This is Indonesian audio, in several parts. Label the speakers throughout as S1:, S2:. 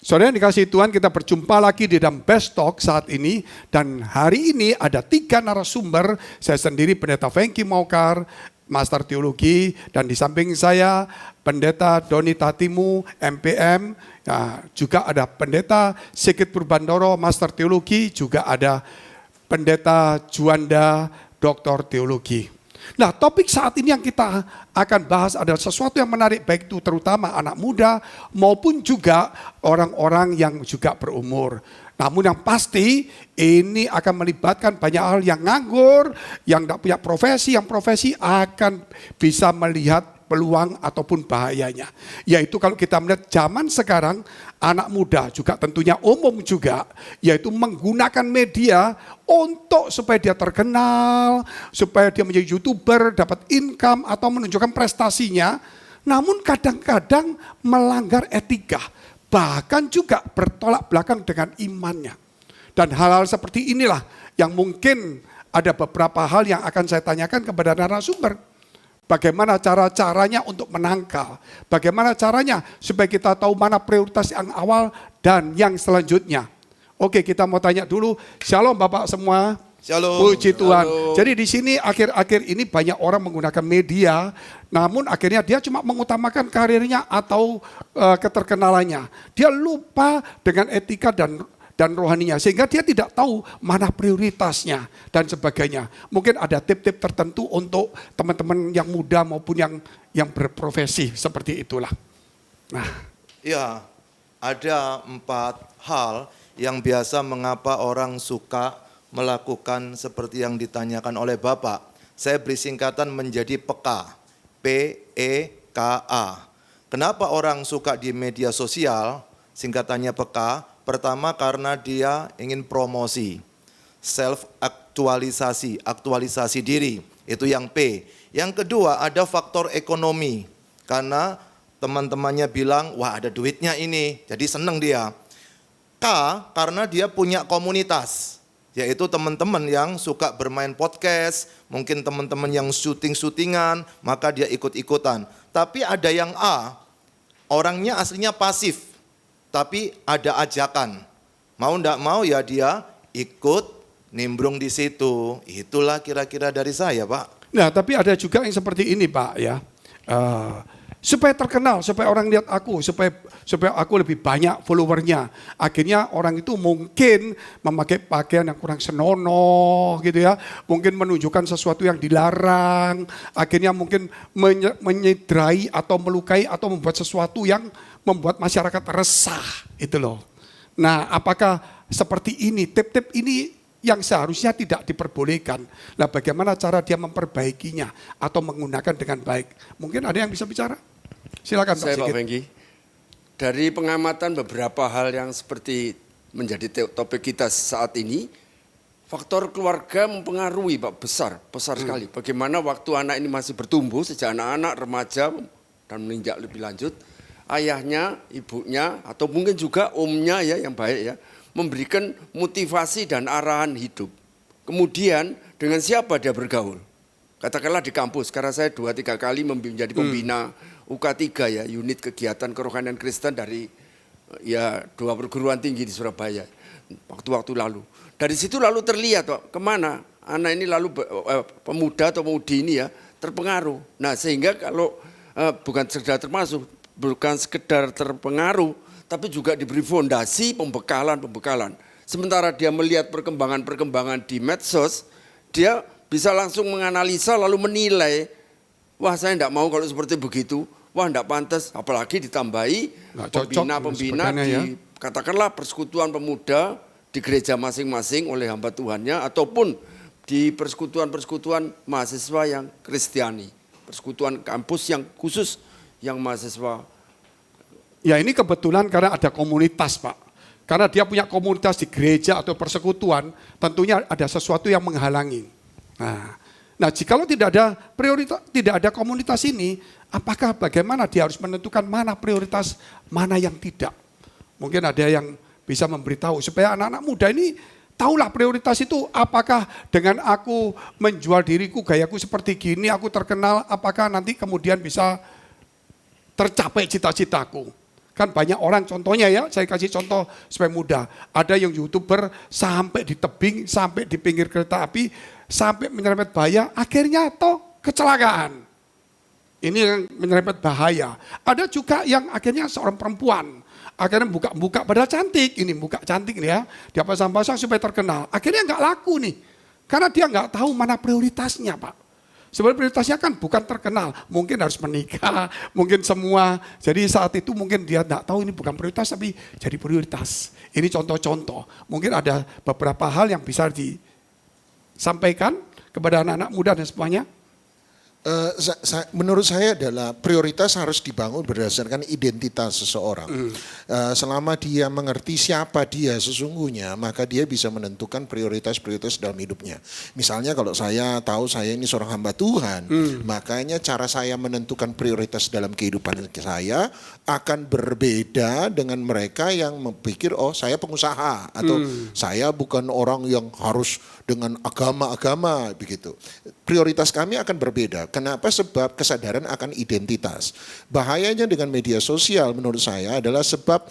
S1: Saudara yang dikasihi Tuhan, kita berjumpa lagi di dalam Best Talk saat ini. Dan hari ini ada 3 narasumber. Saya sendiri Pendeta Fengki Maukar, Master Teologi. Dan di samping saya Pendeta Doni Tatimu, MPM. Nah, juga ada Pendeta Sigit Purbandoro, Master Teologi. Juga ada Pendeta Juanda, Doktor Teologi. Nah, topik saat ini yang kita akan bahas adalah sesuatu yang menarik, baik itu terutama anak muda maupun juga orang-orang yang juga berumur. Namun yang pasti ini akan melibatkan banyak hal yang nganggur, yang tidak punya profesi, yang profesi akan bisa melihat peluang ataupun bahayanya. Yaitu kalau kita melihat zaman sekarang, anak muda juga tentunya umum juga, yaitu menggunakan media untuk supaya dia terkenal, supaya dia menjadi YouTuber, dapat income atau menunjukkan prestasinya. Namun kadang-kadang melanggar etika, bahkan juga bertolak belakang dengan imannya. Dan hal-hal seperti inilah yang mungkin ada beberapa hal yang akan saya tanyakan kepada narasumber. Bagaimana caranya untuk menangkal? Bagaimana caranya supaya kita tahu mana prioritas yang awal dan yang selanjutnya? Oke, kita mau tanya dulu. Shalom Bapak semua.
S2: Shalom.
S1: Puji Tuhan.
S2: Halo.
S1: Jadi di sini akhir-akhir ini banyak orang menggunakan media, namun akhirnya dia cuma mengutamakan karirnya atau keterkenalannya. Dia lupa dengan etika dan rohaninya, sehingga dia tidak tahu mana prioritasnya dan sebagainya. Mungkin ada tip-tip tertentu untuk teman-teman yang muda maupun yang berprofesi seperti itulah. Nah,
S2: Ya, ada 4 hal yang biasa mengapa orang suka melakukan seperti yang ditanyakan oleh Bapak. Saya beri singkatan menjadi peka, PEKA. Kenapa orang suka di media sosial, singkatannya peka? Pertama karena dia ingin promosi, self-aktualisasi, aktualisasi diri, itu yang P. Yang kedua ada faktor ekonomi, karena teman-temannya bilang, wah ada duitnya ini, jadi senang dia. K karena dia punya komunitas, yaitu teman-teman yang suka bermain podcast, mungkin teman-teman yang syuting-syutingan, maka dia ikut-ikutan. Tapi ada yang A, orangnya aslinya pasif. Tapi ada ajakan, mau ndak mau ya dia ikut nimbrung di situ. Itulah kira-kira dari saya, Pak.
S1: nah tapi ada juga yang seperti ini Pak ya. Supaya terkenal, supaya orang lihat aku, supaya aku lebih banyak followernya. Akhirnya orang itu mungkin memakai pakaian yang kurang senonoh gitu ya. Mungkin menunjukkan sesuatu yang dilarang. Akhirnya mungkin menyedrai atau melukai atau membuat sesuatu yang membuat masyarakat resah. Itu loh. Nah, apakah seperti ini, tip-tip ini yang seharusnya tidak diperbolehkan. Nah, bagaimana cara dia memperbaikinya atau menggunakan dengan baik? Mungkin ada yang bisa bicara? Silakan Pak
S3: Saya
S1: Sigit.
S3: Pak Fengki. Dari pengamatan beberapa hal yang seperti menjadi topik kita saat ini, faktor keluarga mempengaruhi Pak, besar sekali. Bagaimana waktu anak ini masih bertumbuh, sejak anak-anak, remaja, dan menginjak lebih lanjut, ayahnya, ibunya, atau mungkin juga omnya ya yang baik ya, memberikan motivasi dan arahan hidup. Kemudian dengan siapa dia bergaul? Katakanlah di kampus, karena saya 2-3 kali menjadi pembina UK3 ya, unit kegiatan kerohanian Kristen dari ya 2 perguruan tinggi di Surabaya waktu-waktu lalu. Dari situ lalu terlihat Pak, kemana anak ini lalu pemuda atau pemudi ini ya terpengaruh. Nah sehingga kalau bukan sekedar terpengaruh, tapi juga diberi fondasi pembekalan. Sementara dia melihat perkembangan di medsos, dia bisa langsung menganalisa lalu menilai, wah saya tidak mau kalau seperti begitu, wah tidak pantas, apalagi ditambahi pembina di katakanlah persekutuan pemuda di gereja masing-masing oleh hamba Tuhannya, ataupun di persekutuan mahasiswa yang Kristiani, persekutuan kampus yang khusus yang mahasiswa.
S1: Ya ini kebetulan karena ada komunitas Pak. Karena dia punya komunitas di gereja atau persekutuan, tentunya ada sesuatu yang menghalangi. Nah jikalau tidak ada prioritas, tidak ada komunitas ini, apakah bagaimana dia harus menentukan mana prioritas, mana yang tidak? Mungkin ada yang bisa memberitahu supaya anak-anak muda ini tahulah prioritas itu, apakah dengan aku menjual diriku, gayaku seperti gini, aku terkenal, apakah nanti kemudian bisa tercapai cita-citaku. Kan banyak orang contohnya ya, saya kasih contoh supaya mudah. Ada yang YouTuber sampai di tebing, sampai di pinggir kereta api, sampai menyerempet bahaya, akhirnya toh kecelakaan. Ini yang menyerempet bahaya. Ada juga yang akhirnya seorang perempuan, akhirnya buka-buka padahal cantik, ini buka cantik nih ya, dia pasang-pasang supaya terkenal. Akhirnya nggak laku nih, karena dia nggak tahu mana prioritasnya Pak. Sebenarnya prioritasnya kan bukan terkenal, mungkin harus menikah, mungkin semua. Jadi saat itu mungkin dia tidak tahu ini bukan prioritas tapi jadi prioritas. Ini contoh-contoh. Mungkin ada beberapa hal yang bisa disampaikan kepada anak-anak muda dan semuanya.
S4: Menurut saya adalah prioritas harus dibangun berdasarkan identitas seseorang. Selama dia mengerti siapa dia sesungguhnya, maka dia bisa menentukan prioritas-prioritas dalam hidupnya. Misalnya kalau saya tahu saya ini seorang hamba Tuhan, makanya cara saya menentukan prioritas dalam kehidupan saya akan berbeda dengan mereka yang berpikir, oh saya pengusaha, atau saya bukan orang yang harus dengan agama-agama begitu. Prioritas kami akan berbeda. Kenapa? Sebab kesadaran akan identitas. Bahayanya dengan media sosial menurut saya adalah sebab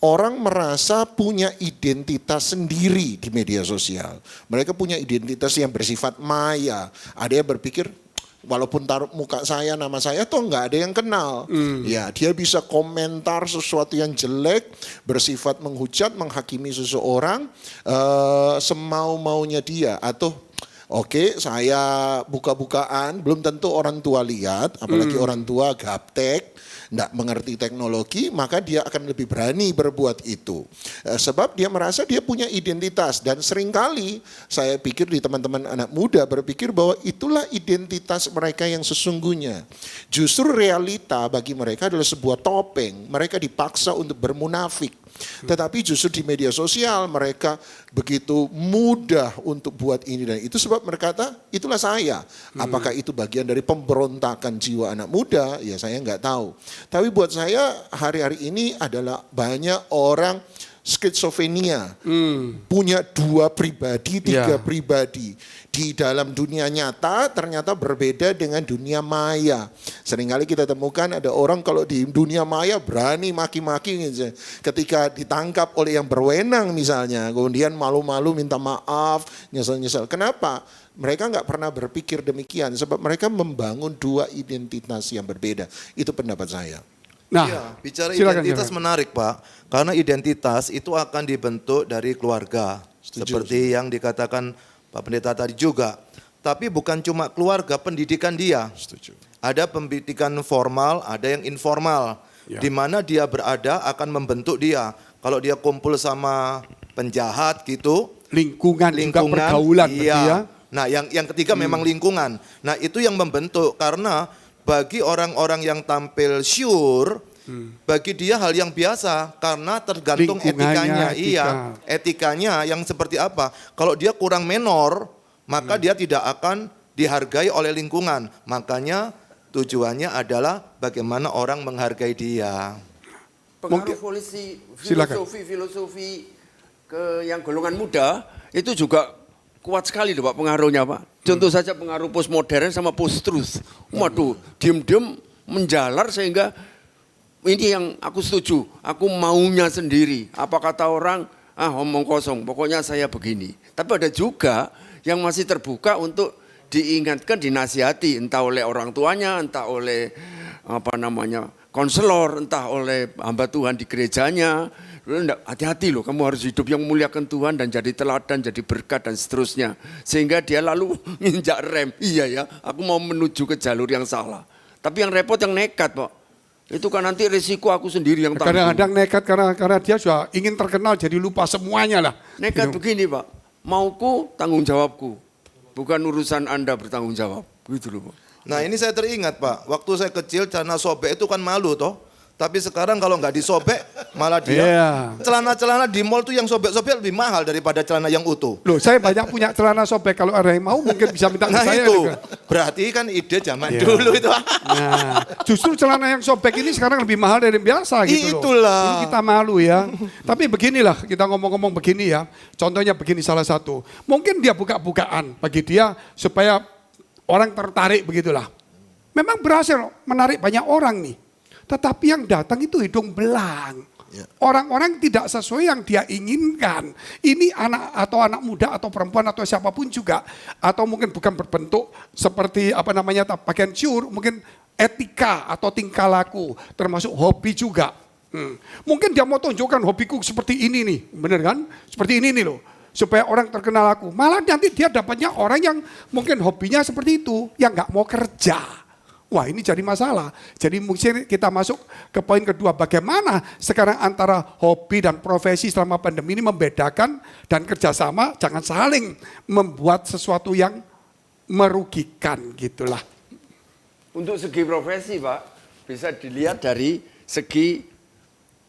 S4: orang merasa punya identitas sendiri di media sosial. Mereka punya identitas yang bersifat maya. Ada yang berpikir, walaupun taruh muka saya, nama saya toh nggak ada yang kenal. Ya, dia bisa komentar sesuatu yang jelek, bersifat menghujat, menghakimi seseorang semau-maunya dia. Atau oke, saya buka-bukaan, belum tentu orang tua lihat, apalagi orang tua gaptek, tidak mengerti teknologi, maka dia akan lebih berani berbuat itu. Sebab dia merasa dia punya identitas, dan seringkali saya pikir di teman-teman anak muda berpikir bahwa itulah identitas mereka yang sesungguhnya. Justru realita bagi mereka adalah sebuah topeng, mereka dipaksa untuk bermunafik. Tetapi justru di media sosial mereka begitu mudah untuk buat ini dan itu, sebab mereka kata itulah saya. Apakah itu bagian dari pemberontakan jiwa anak muda? Ya saya nggak tahu. Tapi buat saya hari-hari ini adalah banyak orang skizofrenia, punya dua pribadi, tiga pribadi. Di dalam dunia nyata ternyata berbeda dengan dunia maya. Seringkali kita temukan ada orang kalau di dunia maya berani maki-maki gitu. Ketika ditangkap oleh yang berwenang misalnya, kemudian malu-malu minta maaf, nyesel-nyesel. Kenapa? Mereka nggak pernah berpikir demikian, sebab mereka membangun dua identitas yang berbeda. Itu pendapat saya.
S1: Nah,
S2: ya, bicara
S1: silakan,
S2: identitas
S1: silakan.
S2: menarik Pak, karena identitas itu akan dibentuk dari keluarga. Seperti yang dikatakan Pak Pendeta tadi juga. Tapi bukan cuma keluarga, pendidikan dia.
S4: Setuju.
S2: Ada pendidikan formal, ada yang informal. Di mana dia berada akan membentuk dia. Kalau dia kumpul sama penjahat gitu.
S1: Lingkungan juga pergaulan.
S2: Iya.
S1: Ya.
S2: Nah yang ketiga memang lingkungan. Nah itu yang membentuk, karena bagi orang-orang yang tampil syur, bagi dia hal yang biasa karena tergantung etikanya. Iya, etikanya yang seperti apa. Kalau dia kurang menor, maka dia tidak akan dihargai oleh lingkungan. Makanya tujuannya adalah bagaimana orang menghargai dia.
S3: Pengaruh filosofi ke yang golongan muda itu juga kuat sekali loh Pak pengaruhnya Pak. Contoh saja pengaruh postmodern sama post-truth. Waduh, diem-diem menjalar sehingga ini yang aku setuju, aku maunya sendiri. Apa kata orang, omong kosong, pokoknya saya begini. Tapi ada juga yang masih terbuka untuk diingatkan, dinasihati, entah oleh orang tuanya, entah oleh konselor, entah oleh hamba Tuhan di gerejanya. Hati-hati loh, kamu harus hidup yang memuliakan Tuhan dan jadi teladan, jadi berkat dan seterusnya. Sehingga dia lalu nginjak rem, iya ya, aku mau menuju ke jalur yang salah. Tapi yang repot yang nekat Pak. Itu kan nanti risiko aku sendiri yang tanggung.
S1: Kadang-kadang nekat karena dia sudah ingin terkenal jadi lupa semuanya lah.
S3: Nekat
S1: gitu.
S3: Begini Pak, mauku tanggung jawabku, bukan urusan Anda bertanggung jawab. Gitu loh Pak.
S2: Nah ini saya teringat Pak, waktu saya kecil celana sobek itu kan malu toh. Tapi sekarang kalau nggak disobek malah dia celana-celana di mall tuh yang sobek-sobek lebih mahal daripada celana yang utuh.
S1: Loh, saya banyak punya celana sobek, kalau ada yang mau mungkin bisa minta ke
S2: Nah
S1: saya
S2: itu,
S1: juga.
S2: berarti kan ide zaman dulu itu.
S1: Nah, justru celana yang sobek ini sekarang lebih mahal dari yang biasa gitu loh.
S2: Itulah.
S1: Ini kita malu ya. Tapi beginilah, kita ngomong-ngomong begini ya. Contohnya begini salah satu. Mungkin dia buka-bukaan bagi dia supaya orang tertarik begitulah. Memang berhasil menarik banyak orang nih. Tetapi yang datang itu hidung belang.
S4: Ya.
S1: Orang-orang tidak sesuai yang dia inginkan. Ini anak muda atau perempuan atau siapapun juga. Atau mungkin bukan berbentuk seperti pakaian ciur, mungkin etika atau tingkah laku, termasuk hobi juga. Mungkin dia mau tunjukkan hobiku seperti ini nih, bener kan? Seperti ini nih loh, supaya orang terkenal aku. Malah nanti dia dapatnya orang yang mungkin hobinya seperti itu, yang nggak mau kerja. Wah, ini jadi masalah. Jadi mungkin kita masuk ke poin kedua, bagaimana sekarang antara hobi dan profesi selama pandemi ini membedakan dan kerjasama, jangan saling membuat sesuatu yang merugikan gitulah.
S3: Untuk segi profesi Pak, bisa dilihat dari segi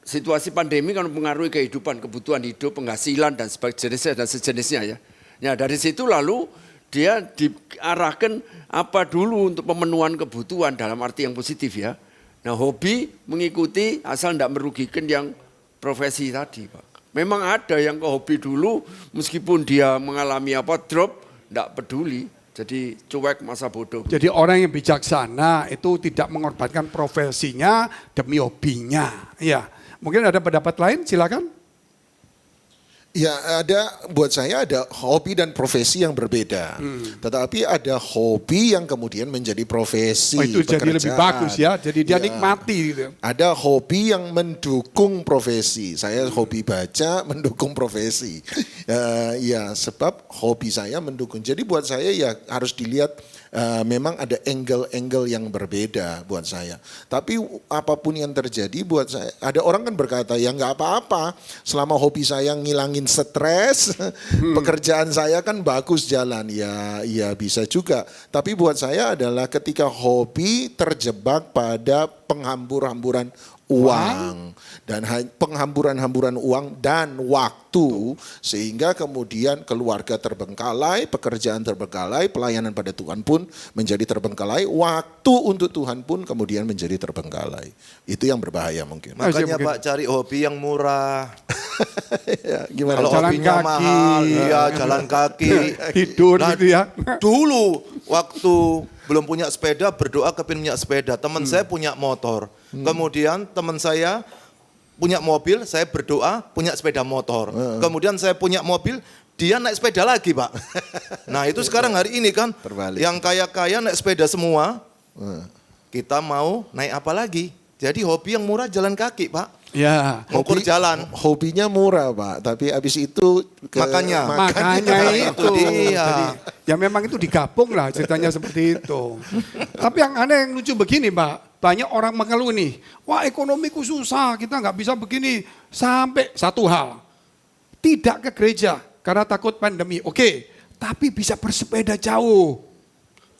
S3: situasi pandemi kan mempengaruhi kehidupan, kebutuhan hidup, penghasilan dan sejenisnya dan sejenisnya ya. Ya dari situ lalu dia diarahkan apa dulu untuk pemenuhan kebutuhan dalam arti yang positif ya. Nah hobi mengikuti asal tidak merugikan yang profesi tadi Pak. Memang ada yang ke hobi dulu meskipun dia mengalami drop, tidak peduli. Jadi cuek masa bodoh.
S1: Jadi orang yang bijaksana itu tidak mengorbankan profesinya demi hobinya. Ya, mungkin ada pendapat lain, silakan.
S4: Ya buat saya ada hobi dan profesi yang berbeda. Tetapi ada hobi yang kemudian menjadi profesi,
S1: itu
S4: pekerjaan.
S1: jadi lebih bagus ya, jadi dia nikmati gitu.
S4: Ada hobi yang mendukung profesi. Saya hobi baca mendukung profesi. Ya sebab hobi saya mendukung. Jadi buat saya ya harus dilihat memang ada angle-angle yang berbeda buat saya. Tapi apapun yang terjadi buat saya, ada orang kan berkata ya nggak apa-apa selama hobi saya ngilangin stres, pekerjaan saya kan bagus jalan. Ya bisa juga. Tapi buat saya adalah ketika hobi terjebak pada penghambur-hamburan uang dan penghamburan-hamburan uang dan waktu sehingga kemudian keluarga terbengkalai, pekerjaan terbengkalai, pelayanan pada Tuhan pun menjadi terbengkalai, waktu untuk Tuhan pun kemudian menjadi terbengkalai. Itu yang berbahaya mungkin.
S2: Makanya Pak cari hobi yang murah.
S4: Ya, gimana?
S2: Kalau
S1: Jalan
S2: hobinya
S1: kaki.
S2: mahal, iya jalan kaki.
S1: Tidur
S2: Nah,
S1: gitu ya.
S2: Dulu waktu belum punya sepeda berdoa kepin punya sepeda. Teman saya punya motor. Kemudian teman saya punya mobil, saya berdoa punya sepeda motor. Kemudian saya punya mobil, dia naik sepeda lagi Pak. Nah itu sekarang hari ini kan
S4: Terbalik.
S2: yang kaya-kaya naik sepeda semua. Kita mau naik apa lagi? Jadi hobi yang murah jalan kaki Pak.
S1: Ya,
S2: Ngukur jalan.
S4: Hobinya murah Pak, tapi habis itu
S2: Makanya
S1: itu
S2: dia.
S1: Jadi, ya memang itu digabung lah ceritanya seperti itu. Tapi yang aneh yang lucu begini Pak, banyak orang mengeluh nih, wah ekonomiku susah, kita nggak bisa begini. Sampai satu hal, tidak ke gereja karena takut pandemi, oke, tapi bisa bersepeda jauh.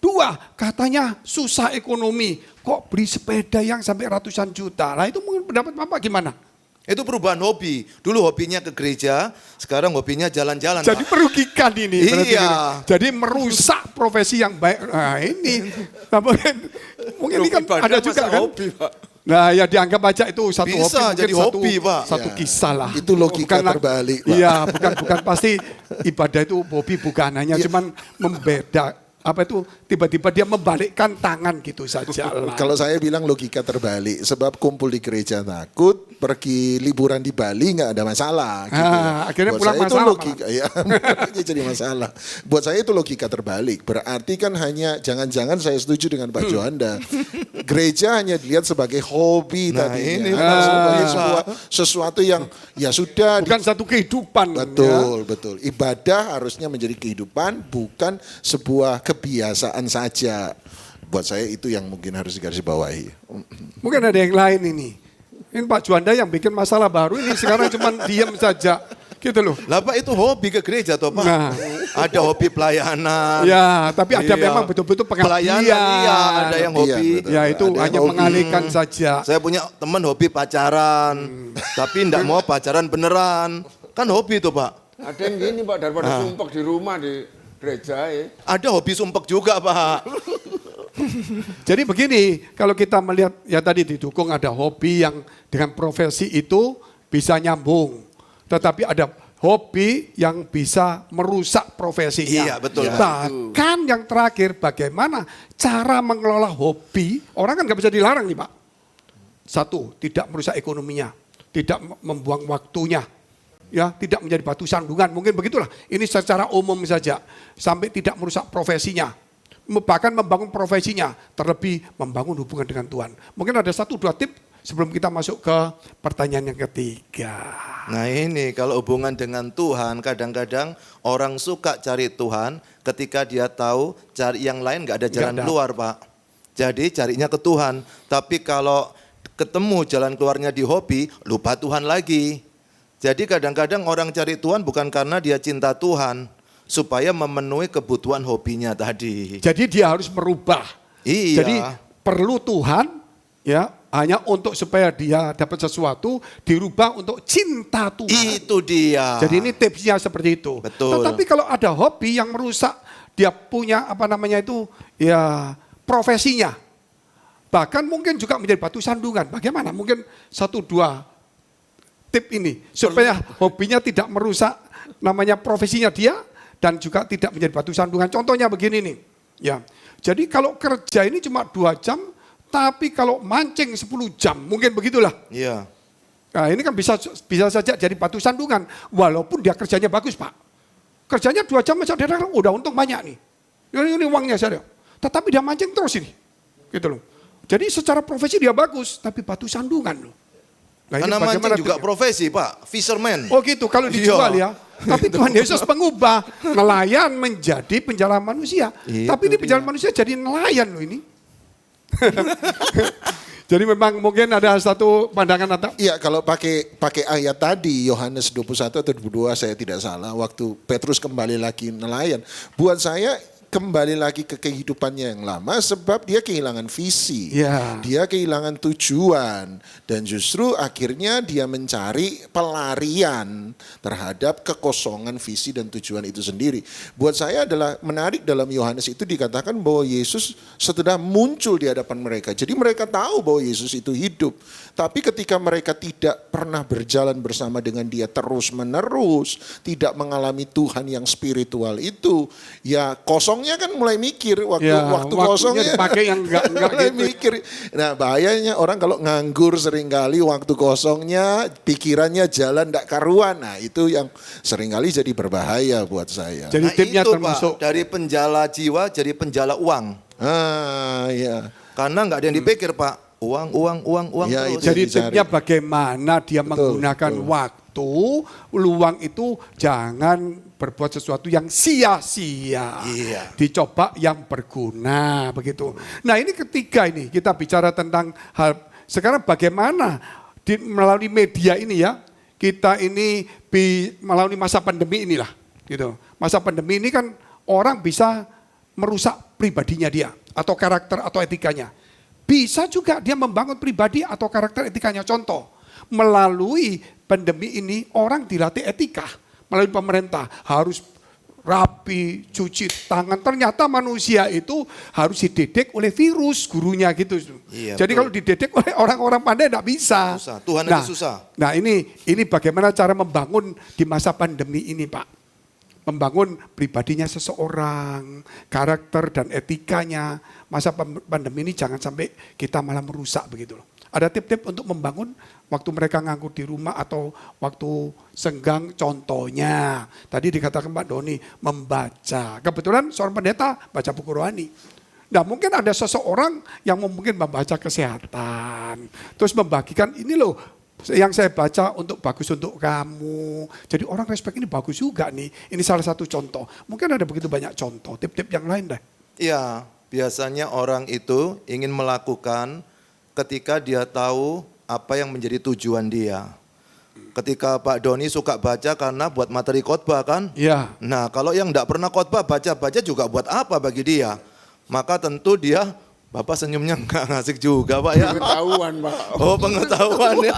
S1: Dua, katanya susah ekonomi, kok beli sepeda yang sampai ratusan juta. Nah itu mungkin pendapat Bapak gimana?
S2: Itu perubahan hobi. Dulu hobinya ke gereja, sekarang hobinya jalan-jalan.
S1: Jadi
S2: Pak.
S1: merugikan ini. berarti
S2: Iya.
S1: ini. Jadi merusak profesi yang baik. Nah ini. Nah, mungkin ini kan
S3: Ibadah
S1: ada juga
S3: masa
S1: kan.
S3: hobi, Pak.
S1: Nah ya dianggap aja itu satu
S2: Bisa
S1: hobi. mungkin
S2: jadi hobi, Pak.
S1: Satu
S4: Ya,
S1: kisah lah.
S4: itu logika terbalik, Pak.
S1: Iya bukan pasti ibadah itu hobi bukan hanya cuman membeda. Apa itu tiba-tiba dia membalikkan tangan gitu saja lah.
S4: Kalau saya bilang logika terbalik, sebab kumpul di gereja takut, pergi liburan di Bali nggak ada masalah. Gitu.
S1: Akhirnya
S4: Buat
S1: pulang
S4: saya itu
S1: masalah
S4: logika, ya jadi masalah. Buat saya itu logika terbalik. Berarti kan hanya jangan-jangan saya setuju dengan Pak Johanda. Gereja hanya dilihat sebagai hobi
S2: Nah,
S4: tadinya,
S2: ini,
S4: sebagai
S2: Pak.
S4: sesuatu yang ya sudah.
S1: Bukan satu kehidupan.
S4: Betul, betul. Ibadah harusnya menjadi kehidupan, bukan sebuah kebiasaan saja. Buat saya itu yang mungkin harus digarisbawahi.
S1: Mungkin ada yang lain ini. Ini Pak Juanda yang bikin masalah baru ini sekarang cuma diam saja. Gitu loh.
S2: Lah Pak itu hobi ke gereja toh Pak.
S1: Nah.
S2: Ada hobi pelayanan.
S1: Ya, tapi ada
S2: Iya.
S1: memang betul-betul pengabdian.
S2: Pelayanan iya, ada yang hobi.
S4: betul.
S1: Ya itu
S4: Ada yang
S1: hanya
S4: hobi.
S1: mengalihkan saja.
S2: Saya punya teman hobi pacaran. Tapi enggak mau pacaran beneran. Kan hobi itu Pak.
S3: Ada yang gini Pak, daripada sumpek di rumah di gereja ya.
S2: Ada hobi sumpek juga Pak.
S1: Jadi begini, kalau kita melihat ya tadi didukung ada hobi yang dengan profesi itu bisa nyambung. Tetapi ada hobi yang bisa merusak profesinya.
S2: Iya, betul.
S1: Bahkan yang terakhir bagaimana cara mengelola hobi, orang kan nggak bisa dilarang nih Pak. Satu, tidak merusak ekonominya, tidak membuang waktunya, ya, tidak menjadi batu sandungan. Mungkin begitulah. Ini secara umum saja, sampai tidak merusak profesinya, bahkan membangun profesinya, terlebih membangun hubungan dengan Tuhan. Mungkin ada 1-2 tip sebelum kita masuk ke pertanyaan yang ketiga.
S2: Nah ini kalau hubungan dengan Tuhan, kadang-kadang orang suka cari Tuhan ketika dia tahu cari yang lain nggak ada jalan keluar, Pak. Jadi carinya ke Tuhan. Tapi kalau ketemu jalan keluarnya di hobi, lupa Tuhan lagi. Jadi kadang-kadang orang cari Tuhan bukan karena dia cinta Tuhan, supaya memenuhi kebutuhan hobinya tadi.
S1: Jadi dia harus merubah.
S2: Iya.
S1: Jadi perlu Tuhan, ya, hanya untuk supaya dia dapat sesuatu, dirubah untuk cinta Tuhan.
S2: Itu dia.
S1: Jadi ini tipsnya seperti itu.
S2: Betul.
S1: Tetapi kalau ada hobi yang merusak, dia punya ya profesinya. Bahkan mungkin juga menjadi batu sandungan. Bagaimana? Mungkin 1-2 tip ini supaya hobinya tidak merusak namanya profesinya dia dan juga tidak menjadi batu sandungan. Contohnya begini nih. Ya. Jadi kalau kerja ini cuma 2 jam, tapi kalau mancing 10 jam, mungkin begitulah.
S2: Iya.
S1: Nah ini kan bisa saja jadi batu sandungan, walaupun dia kerjanya bagus, Pak. Kerjanya 2 jam saja udah untung banyak nih. Ini uangnya saja. Tetapi dia mancing terus ini. Gitu loh. Jadi secara profesi dia bagus, tapi batu sandungan loh. Nah,
S2: karena mancing juga profesi, Pak, fisherman.
S1: Oh gitu, kalau dijual ya. Tapi Tuhan Yesus mengubah nelayan menjadi penjala manusia. Tapi ini penjala manusia jadi nelayan loh ini. Jadi memang mungkin ada satu pandangan atau
S4: Iya, kalau pakai ayat tadi Yohanes 21 atau 22 saya tidak salah, waktu Petrus kembali lagi nelayan, buat saya kembali lagi ke kehidupannya yang lama sebab dia kehilangan visi, dia kehilangan tujuan dan justru akhirnya dia mencari pelarian terhadap kekosongan visi dan tujuan itu sendiri. Buat saya adalah menarik dalam Yohanes itu dikatakan bahwa Yesus setelah muncul di hadapan mereka. Jadi mereka tahu bahwa Yesus itu hidup. Tapi ketika mereka tidak pernah berjalan bersama dengan dia terus menerus, tidak mengalami Tuhan yang spiritual itu, ya kosongnya kan mulai mikir waktu kosongnya
S1: dipakai yang enggak
S4: mulai
S1: gitu.
S4: mikir. Nah bahayanya orang kalau nganggur seringkali waktu kosongnya pikirannya jalan ndak karuan. Nah itu yang seringkali jadi berbahaya buat saya.
S1: Jadi
S2: Nah
S1: tipnya
S2: itu
S1: termasuk
S2: Pak, dari penjala jiwa jadi penjala uang.
S4: Iya.
S2: Karena nggak ada yang dipikir Pak. Uang
S4: Ya,
S2: terus.
S1: jadi
S4: dicari.
S1: tipnya bagaimana dia menggunakan waktu luang itu, jangan berbuat sesuatu yang sia-sia.
S2: Iya.
S1: Dicoba yang berguna begitu. Nah ini ketiga ini kita bicara tentang hal sekarang bagaimana melalui media ini ya, kita ini melalui masa pandemi inilah gitu. Masa pandemi ini kan orang bisa merusak pribadinya dia atau karakter atau etikanya. Bisa juga dia membangun pribadi atau karakter etikanya. Contoh, melalui pandemi ini orang dilatih etika. Melalui pemerintah harus rapi, cuci tangan. Ternyata manusia itu harus dididik oleh virus gurunya gitu.
S2: Iya,
S1: jadi
S2: betul.
S1: kalau dididik oleh orang-orang pandai tidak bisa.
S2: Susah. Tuhan aja susah.
S1: Nah ini bagaimana cara membangun di masa pandemi ini Pak. Membangun pribadinya seseorang, karakter dan etikanya. Masa pandemi ini jangan sampai kita malah merusak begitu loh. Ada tip-tip untuk membangun waktu mereka nganggur di rumah atau waktu senggang, contohnya. Tadi dikatakan Pak Doni, membaca. Kebetulan seorang pendeta baca buku rohani. Nah mungkin ada seseorang yang mungkin membaca kesehatan. Terus membagikan ini loh, yang saya baca untuk bagus untuk kamu. Jadi orang respect ini bagus juga nih. Ini salah satu contoh. Mungkin ada begitu banyak contoh, tip-tip yang lain deh.
S2: Iya, biasanya orang itu ingin melakukan ketika dia tahu apa yang menjadi tujuan dia. Ketika Pak Doni suka baca karena buat materi khotbah kan?
S1: Iya.
S2: Nah kalau yang enggak pernah khotbah, baca-baca juga buat apa bagi dia? Maka tentu dia, Bapak senyumnya enggak ngasik juga Pak ya?
S3: Pengetahuan Pak.
S2: Oh pengetahuan ya.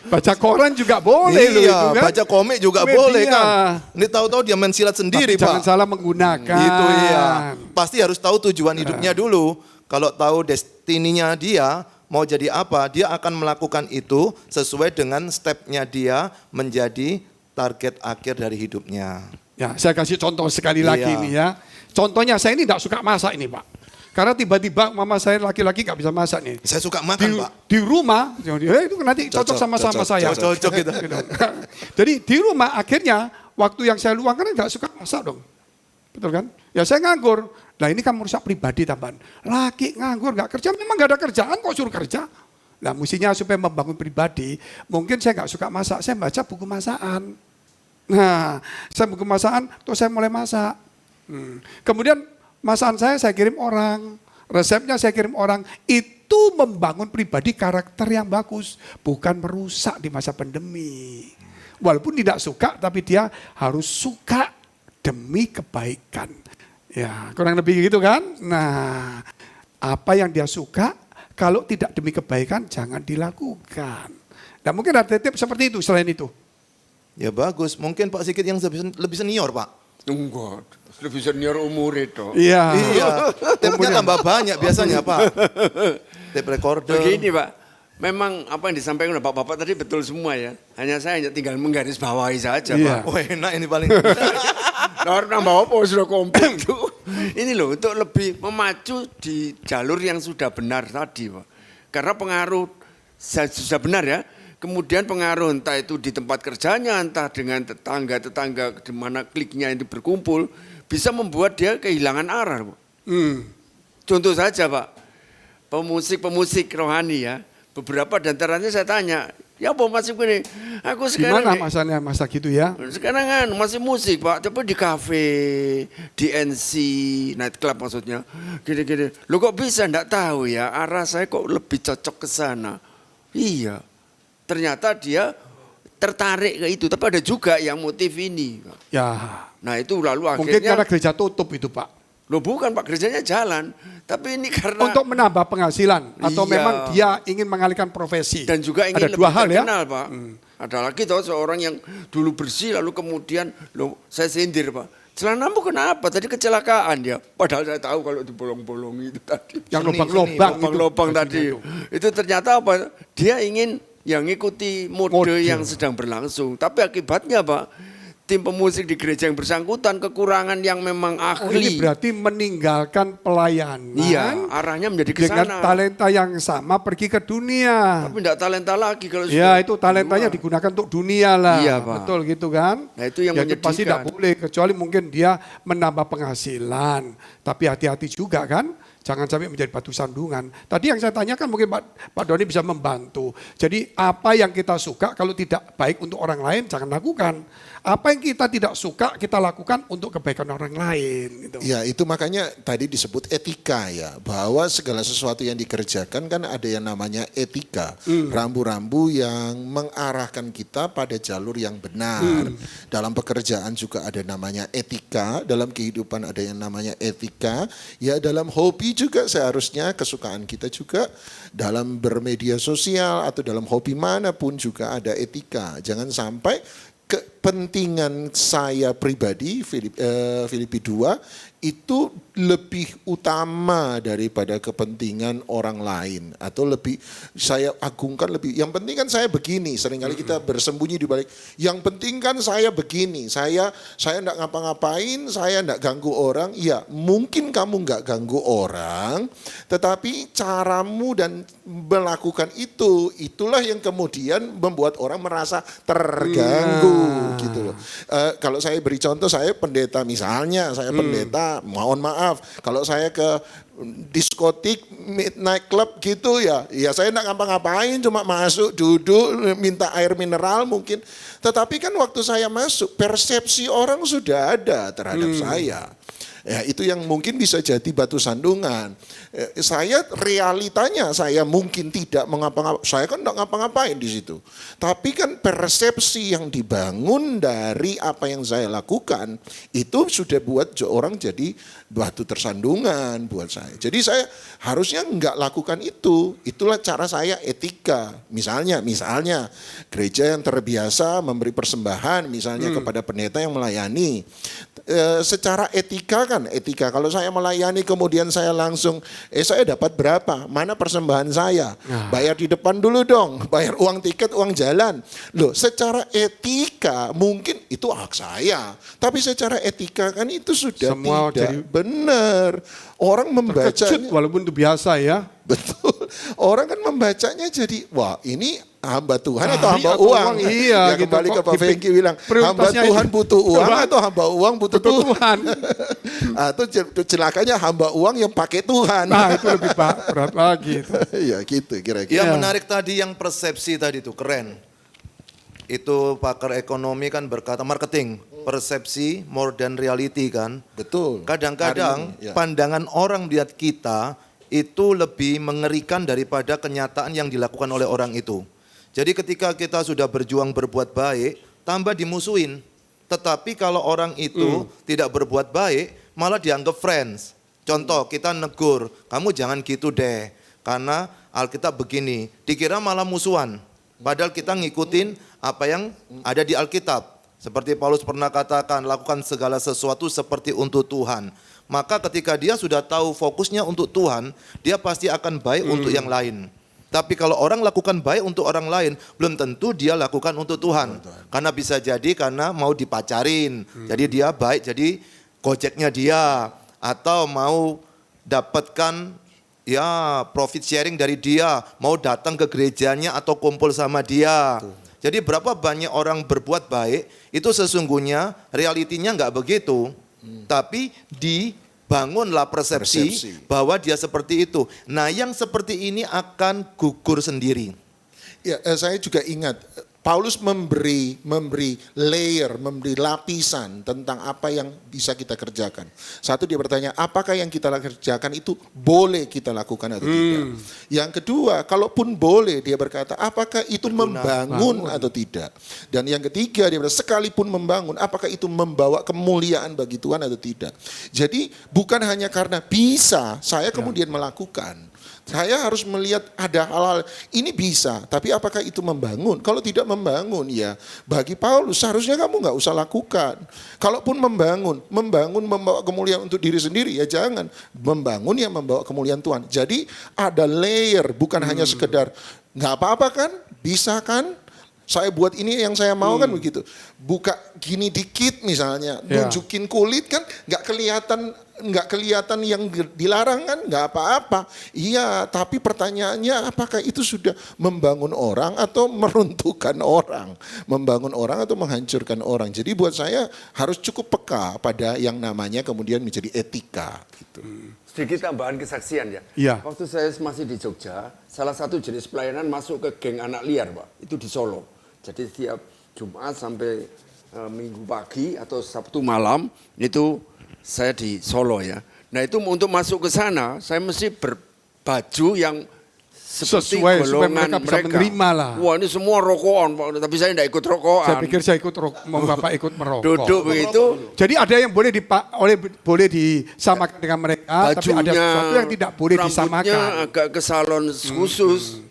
S1: Baca koran juga boleh loh itu
S2: Iya,
S1: kan.
S2: baca komik juga
S1: Media.
S2: boleh kan. Ini tahu-tahu dia main silat sendiri
S1: Tapi jangan
S2: Pak.
S1: salah menggunakan.
S2: Itu iya. Pasti harus tahu tujuan hidupnya dulu. Kalau tahu destininya dia, mau jadi apa, dia akan melakukan itu sesuai dengan stepnya dia menjadi target akhir dari hidupnya.
S1: Ya, saya kasih contoh sekali lagi
S2: Iya.
S1: nih ya. Contohnya saya ini tidak suka masak ini Pak. Karena tiba-tiba mama saya laki-laki nggak bisa masak nih.
S2: Saya suka makan, Pak.
S1: Di rumah, itu nanti cocok sama saya.
S2: Cocok gitu.
S1: Jadi di rumah akhirnya waktu yang saya luangkan nggak suka masak dong. Betul kan? Ya saya nganggur. Nah ini kan merusak pribadi tambahan. Laki nganggur nggak kerja, memang nggak ada kerjaan kok suruh kerja. Nah mestinya supaya membangun pribadi, mungkin saya nggak suka masak, saya baca buku masakan. Nah saya buku masakan, terus saya mulai masak. Kemudian masakan saya kirim orang, resepnya saya kirim orang. Itu membangun pribadi karakter yang bagus, bukan merusak di masa pandemi. Walaupun tidak suka, tapi dia harus suka demi kebaikan. Ya, kurang lebih gitu kan? Nah, apa yang dia suka, kalau tidak demi kebaikan, jangan dilakukan. Nah, mungkin ada tips seperti itu selain itu.
S2: Ya bagus, mungkin Pak Sigit yang lebih senior, Pak.
S3: Enggak, lebih senior umur itu.
S1: Iya.
S2: Iya, tipnya tambah banyak biasanya, Pak. Tip recorder.
S3: Begini, Pak. Memang apa yang disampaikan oleh Bapak tadi betul semua ya. Hanya saya tinggal menggaris bawahi saja,
S1: Iya.
S3: Pak.
S2: Oh enak ini paling.
S3: Nambah apa sudah komplit itu. Ini loh untuk lebih memacu di jalur yang sudah benar tadi, Pak. Karena pengaruh sudah benar ya. Kemudian pengaruh entah itu di tempat kerjanya, entah dengan tetangga-tetangga di mana kliknya ini berkumpul, bisa membuat dia kehilangan arah, Pak. Contoh saja, Pak. Pemusik-pemusik rohani ya. Beberapa diantaranya saya tanya, ya apa masih gini? Aku sekarang
S1: Gimana masanya masa gitu ya?
S3: sekarang kan masih musik Pak, tapi di kafe, di NC, night club maksudnya. Gini-gini. Lo kok bisa enggak tahu ya, arah saya kok lebih cocok ke sana. Iya. Ternyata dia tertarik ke itu, tapi ada juga yang motif ini.
S1: Ya.
S3: Nah, itu lalu
S1: Mungkin
S3: akhirnya
S1: karena gereja tutup itu Pak.
S3: Loh bukan Pak, gerejanya jalan. Tapi ini karena
S1: Untuk menambah penghasilan atau
S3: Iya.
S1: memang dia ingin mengalihkan profesi.
S3: dan juga ingin
S1: ada
S3: lebih
S1: dua hal ya.
S3: terkenal, Pak. Ada lagi tahu seorang yang dulu bersih lalu kemudian saya sindir, Pak. Celanamu kenapa? Tadi kecelakaan dia. Padahal saya tahu kalau di bolong-bolong itu tadi.
S1: Yang
S2: Seni,
S1: lubang-lubang itu.
S3: Lubang-lubang tadi. Itu ternyata apa? Dia ingin yang ngikuti mode yang sedang berlangsung. Tapi akibatnya, Pak, tim pemusik di gereja yang bersangkutan kekurangan yang memang
S1: Oh, ini
S3: ahli.
S1: berarti meninggalkan pelayanan.
S3: Iya, arahnya menjadi ke
S1: Dengan
S3: sana.
S1: talenta yang sama pergi ke dunia.
S3: Tapi tidak talenta lagi kalau
S1: Ya
S3: sudah
S1: itu talentanya
S3: keluar.
S1: digunakan untuk dunia lah.
S3: Iya, Pak.
S1: Betul gitu kan.
S3: Nah, itu yang
S1: ya, pasti
S3: menyedihkan.
S1: tidak boleh. Kecuali mungkin dia menambah penghasilan. Tapi hati-hati juga kan. Jangan sampai menjadi batu sandungan. Tadi yang saya tanyakan mungkin Pak Doni bisa membantu. Jadi apa yang kita suka kalau tidak baik untuk orang lain jangan lakukan. Apa yang kita tidak suka kita lakukan untuk kebaikan orang lain. Gitu.
S4: Ya itu makanya tadi disebut etika ya. Bahwa segala sesuatu yang dikerjakan kan ada yang namanya etika. Rambu-rambu yang mengarahkan kita pada jalur yang benar. Dalam pekerjaan juga ada namanya etika. Dalam kehidupan ada yang namanya etika. Ya dalam hobi juga seharusnya kesukaan kita juga. Dalam bermedia sosial atau dalam hobi manapun juga ada etika. Jangan sampai kepentingan saya pribadi, Filipi 2, itu lebih utama daripada kepentingan orang lain. Atau lebih saya agungkan lebih, yang penting kan saya begini, seringkali kita bersembunyi di balik, yang penting kan saya begini, saya enggak ngapa-ngapain, saya enggak ganggu orang. Ya mungkin kamu enggak ganggu orang, tetapi caramu dan melakukan itulah yang kemudian membuat orang merasa terganggu. Gitu loh. Kalau saya beri contoh, saya pendeta misalnya, saya pendeta, mohon maaf, kalau saya ke diskotik, midnight club gitu ya saya enggak ngapa-ngapain, cuma masuk, duduk, minta air mineral mungkin. Tetapi kan waktu saya masuk, persepsi orang sudah ada terhadap saya. Ya, itu yang mungkin bisa jadi batu sandungan. Saya realitanya saya mungkin tidak mengapa-ngapain. Saya kan tidak ngapa-ngapain di situ. Tapi kan persepsi yang dibangun dari apa yang saya lakukan itu sudah buat orang jadi batu tersandungan buat saya. Jadi saya harusnya enggak lakukan itu. Itulah cara saya etika. Misalnya gereja yang terbiasa memberi persembahan misalnya kepada pendeta yang melayani. Secara etika kan bukan etika. Kalau saya melayani kemudian saya langsung, saya dapat berapa? Mana persembahan saya? Bayar di depan dulu dong, bayar uang tiket, uang jalan. Loh, secara etika mungkin itu hak saya. Tapi secara etika kan itu sudah
S1: Semua
S4: tidak
S1: jadi
S4: benar. Orang
S1: Terkejut
S4: membacanya,
S1: walaupun itu biasa ya.
S4: betul. Orang kan membacanya jadi, wah ini hamba Tuhan atau
S1: Cari
S4: hamba
S1: atau
S4: uang?
S1: uang, iya,
S4: Ya
S1: gitu.
S4: kembali ke
S1: Kok
S4: Pak Fengki bilang, hamba
S1: prioritasnya
S4: Tuhan
S1: itu.
S4: butuh uang
S1: Tuhan.
S4: atau hamba uang butuh
S1: Betul
S4: Tuhan?
S1: Tuhan.
S4: Atau celakanya hamba uang yang pakai Tuhan.
S1: Nah itu lebih berat lagi. Itu.
S4: Ya gitu kira-kira.
S2: Yang
S1: Iya.
S2: menarik tadi yang persepsi tadi itu keren. Itu pakar ekonomi kan berkata marketing, persepsi more than reality kan.
S4: Betul.
S2: Kadang-kadang
S4: Hari ini, ya.
S2: pandangan orang melihat kita itu lebih mengerikan daripada kenyataan yang dilakukan oleh orang itu. Jadi ketika kita sudah berjuang berbuat baik, tambah dimusuhin. Tetapi kalau orang itu tidak berbuat baik, malah dianggap friends. Contoh, kita negur, kamu jangan gitu deh. Karena Alkitab begini, dikira malah musuhan. Padahal kita ngikutin apa yang ada di Alkitab. Seperti Paulus pernah katakan, lakukan segala sesuatu seperti untuk Tuhan. Maka ketika dia sudah tahu fokusnya untuk Tuhan, dia pasti akan baik untuk yang lain. Tapi kalau orang lakukan baik untuk orang lain, belum tentu dia lakukan untuk Tuhan. Karena bisa jadi karena mau dipacarin. Jadi dia baik, jadi gojeknya dia. Atau mau dapatkan ya profit sharing dari dia, mau datang ke gerejanya atau kumpul sama dia. Jadi berapa banyak orang berbuat baik, itu sesungguhnya realitinya nggak begitu. Tapi dibangunlah persepsi bahwa dia seperti itu. Nah yang seperti ini akan gugur sendiri.
S4: Ya, saya juga ingat Paulus memberi layer, memberi lapisan tentang apa yang bisa kita kerjakan. Satu, dia bertanya, apakah yang kita kerjakan itu boleh kita lakukan atau tidak? Yang kedua, kalaupun boleh, dia berkata, apakah itu membangun atau tidak? Dan yang ketiga, dia berkata, sekalipun membangun, apakah itu membawa kemuliaan bagi Tuhan atau tidak? Jadi bukan hanya karena bisa, saya kemudian melakukan. Saya harus melihat ada hal-hal ini bisa, tapi apakah itu membangun? Kalau tidak membangun, ya bagi Paulus seharusnya kamu nggak usah lakukan. Kalaupun membangun membawa kemuliaan untuk diri sendiri, ya jangan. Membangun yang membawa kemuliaan Tuhan. Jadi ada layer, bukan hanya sekedar nggak apa-apa kan, bisa kan? Saya buat ini yang saya mau kan begitu. Buka gini dikit misalnya, nunjukin kulit kan nggak kelihatan yang dilarang kan nggak apa-apa. Iya, tapi pertanyaannya apakah itu sudah membangun orang atau meruntuhkan orang? Membangun orang atau menghancurkan orang. Jadi buat saya harus cukup peka pada yang namanya kemudian menjadi etika gitu.
S3: Sedikit tambahan kesaksian ya.
S1: Iya.
S3: Waktu saya masih di Jogja, salah satu jenis pelayanan masuk ke geng anak liar, Pak. Itu di Solo. Jadi setiap Jumat sampai Minggu pagi atau Sabtu malam itu saya di Solo ya. Nah itu untuk masuk ke sana saya mesti berbaju yang seperti
S1: Sesuai, supaya
S3: golongan
S1: mereka bisa menerima lah.
S3: Wah ini semua rokokan, Pak. Tapi saya tidak ikut rokokan.
S1: Saya pikir saya mau Bapak ikut merokok.
S3: Duduk begitu.
S1: Jadi ada yang boleh disamakan dengan mereka, tapi ada sesuatu yang tidak boleh disamakan.
S3: Rambutnya agak ke salon khusus.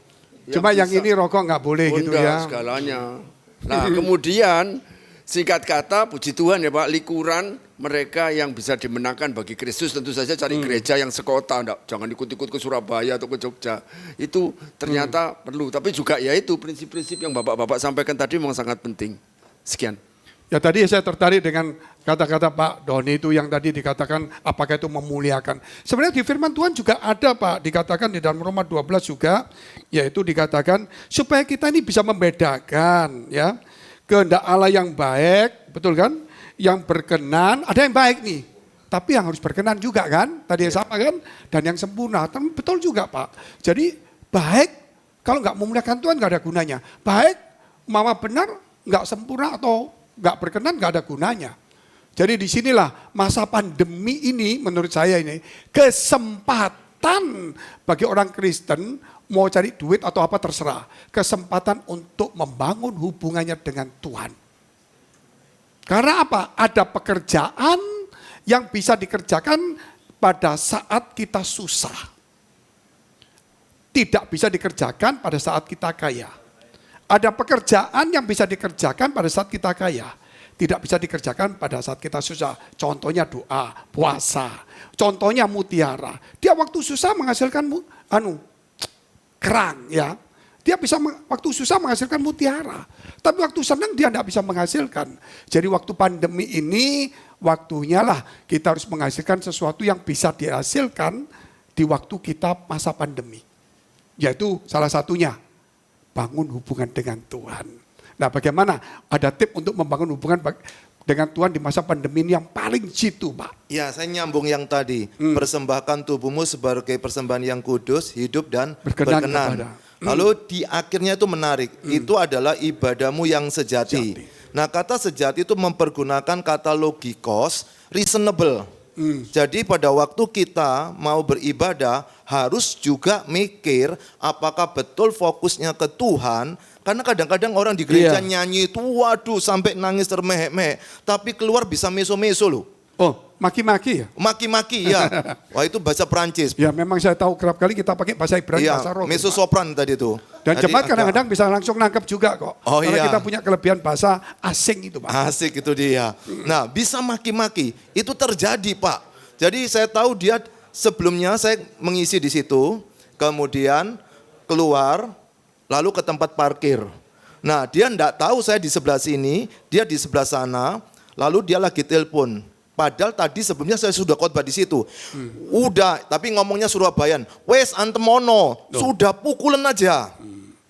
S1: Cuma yang
S3: bisa
S1: ini rokok nggak boleh gitu
S3: bunda
S1: ya.
S3: segalanya. Nah kemudian singkat kata puji Tuhan ya Pak, likuran mereka yang bisa dimenangkan bagi Kristus tentu saja cari gereja yang sekota, jangan ikut-ikut ke Surabaya atau ke Jogja. Itu ternyata perlu, tapi juga ya itu prinsip-prinsip yang Bapak-bapak sampaikan tadi memang sangat penting. Sekian.
S1: Ya tadi saya tertarik dengan kata-kata Pak Doni itu yang tadi dikatakan apakah itu memuliakan. Sebenarnya di firman Tuhan juga ada Pak, dikatakan di dalam Roma 12 juga, yaitu dikatakan supaya kita ini bisa membedakan ya kehendak Allah yang baik, betul kan? Yang berkenan, ada yang baik nih, tapi yang harus berkenan juga kan? Tadi yang sama kan? Dan yang sempurna, tapi betul juga Pak. Jadi baik kalau nggak memuliakan Tuhan nggak ada gunanya. Baik, mama benar nggak sempurna atau nggak berkenan nggak ada gunanya. Jadi disinilah masa pandemi ini menurut saya ini kesempatan bagi orang Kristen mau cari duit atau apa terserah. Kesempatan untuk membangun hubungannya dengan Tuhan. Karena apa? Ada pekerjaan yang bisa dikerjakan pada saat kita susah. Tidak bisa dikerjakan pada saat kita kaya. Ada pekerjaan yang bisa dikerjakan pada saat kita kaya. tidak bisa dikerjakan pada saat kita susah. Contohnya doa, puasa. Contohnya mutiara. Dia waktu susah menghasilkan kerang ya. Dia bisa waktu susah menghasilkan mutiara. Tapi waktu senang dia tidak bisa menghasilkan. Jadi waktu pandemi ini waktunya lah kita harus menghasilkan sesuatu yang bisa dihasilkan di waktu kita masa pandemi. Yaitu salah satunya bangun hubungan dengan Tuhan. Nah bagaimana? Ada tip untuk membangun hubungan dengan Tuhan di masa pandemi ini yang paling jitu, Pak.
S2: Ya, saya nyambung yang tadi. Persembahkan tubuhmu sebagai persembahan yang kudus, hidup dan
S1: Berkenan
S2: berkenan.
S1: kepada.
S2: Lalu di akhirnya itu menarik. Itu adalah ibadahmu yang sejati. Nah, kata sejati itu mempergunakan kata logikos, reasonable. Jadi pada waktu kita mau beribadah harus juga mikir apakah betul fokusnya ke Tuhan. Karena kadang-kadang orang di gereja nyanyi itu waduh sampai nangis termehek-mehek. Tapi keluar bisa meso-meso loh.
S1: Oh, maki-maki ya?
S2: Maki-maki ya. Wah itu bahasa Perancis.
S1: Ya memang saya tahu kerap kali kita pakai bahasa Ibrani,
S2: Iya,
S1: bahasa roh.
S2: meso sopran tadi itu.
S1: Dan
S2: Jadi
S1: jemaat
S2: agak
S1: kadang-kadang bisa langsung nangkep juga kok.
S2: Oh,
S1: Karena
S2: iya.
S1: kita punya kelebihan bahasa asing itu, Pak.
S2: asik itu dia. Nah bisa maki-maki itu terjadi Pak. Jadi saya tahu dia sebelumnya saya mengisi di situ. Kemudian keluar lalu ke tempat parkir. Nah dia enggak tahu saya di sebelah sini, dia di sebelah sana, lalu dia lagi telepon. Padahal tadi sebelumnya saya sudah khotbah di situ. Udah, tapi ngomongnya Surabayaan. Wes antemono, sudah pukulan aja.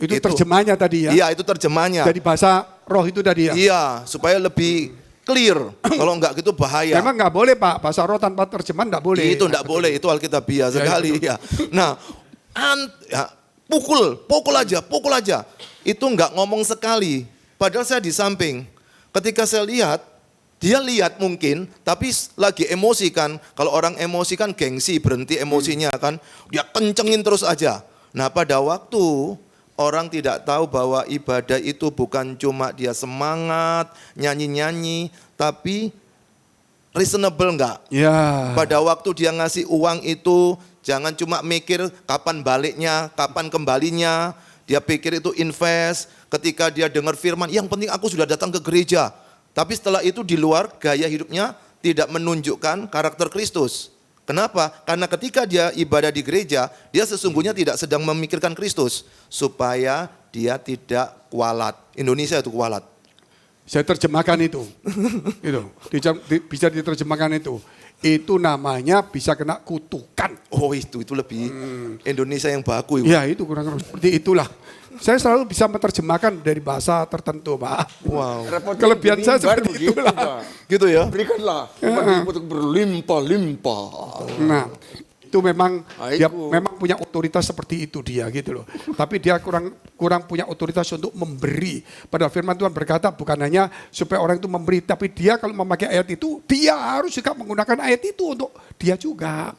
S1: Itu terjemahnya tadi ya?
S2: Iya itu terjemahnya.
S1: Jadi bahasa roh itu tadi ya?
S2: Iya, supaya lebih clear. Kalau enggak gitu bahaya.
S1: Memang nggak boleh Pak, bahasa roh tanpa terjemahan nggak boleh.
S2: Itu enggak boleh, itu Alkitabiah sekali ya. Nah, pukul aja. Itu enggak ngomong sekali. Padahal saya di samping. Ketika saya lihat, dia lihat mungkin, tapi lagi emosi kan. Kalau orang emosi kan gengsi, berhenti emosinya kan. Dia kencengin terus aja. Nah pada waktu orang tidak tahu bahwa ibadah itu bukan cuma dia semangat, nyanyi-nyanyi, tapi reasonable enggak?
S1: Ya.
S2: Pada waktu dia ngasih uang itu, jangan cuma mikir kapan baliknya, kapan kembalinya. Dia pikir itu invest, ketika dia dengar firman, yang penting aku sudah datang ke gereja. Tapi setelah itu di luar gaya hidupnya tidak menunjukkan karakter Kristus. Kenapa? Karena ketika dia ibadah di gereja, dia sesungguhnya tidak sedang memikirkan Kristus. Supaya dia tidak kualat. Indonesia itu kualat.
S1: Saya terjemahkan itu. Itu. Bisa diterjemahkan itu. Itu namanya bisa kena kutukan.
S2: Oh itu lebih Indonesia yang baku. Itu.
S1: Ya itu kurang seperti itulah. Saya selalu bisa menerjemahkan dari bahasa tertentu, Pak.
S2: Wow.
S3: Repotnya
S1: Kelebihan saya
S3: mimbar
S1: seperti
S3: begitu,
S1: itulah.
S3: Pak.
S2: Gitu ya?
S3: Berikanlah untuk berlimpah-limpah.
S1: Nah, itu memang dia
S3: Aiku.
S1: memang punya otoritas seperti itu dia gitu loh. Tapi dia kurang punya otoritas untuk memberi. Padahal firman Tuhan berkata bukan hanya supaya orang itu memberi, tapi dia kalau memakai ayat itu, dia harus juga menggunakan ayat itu untuk dia juga.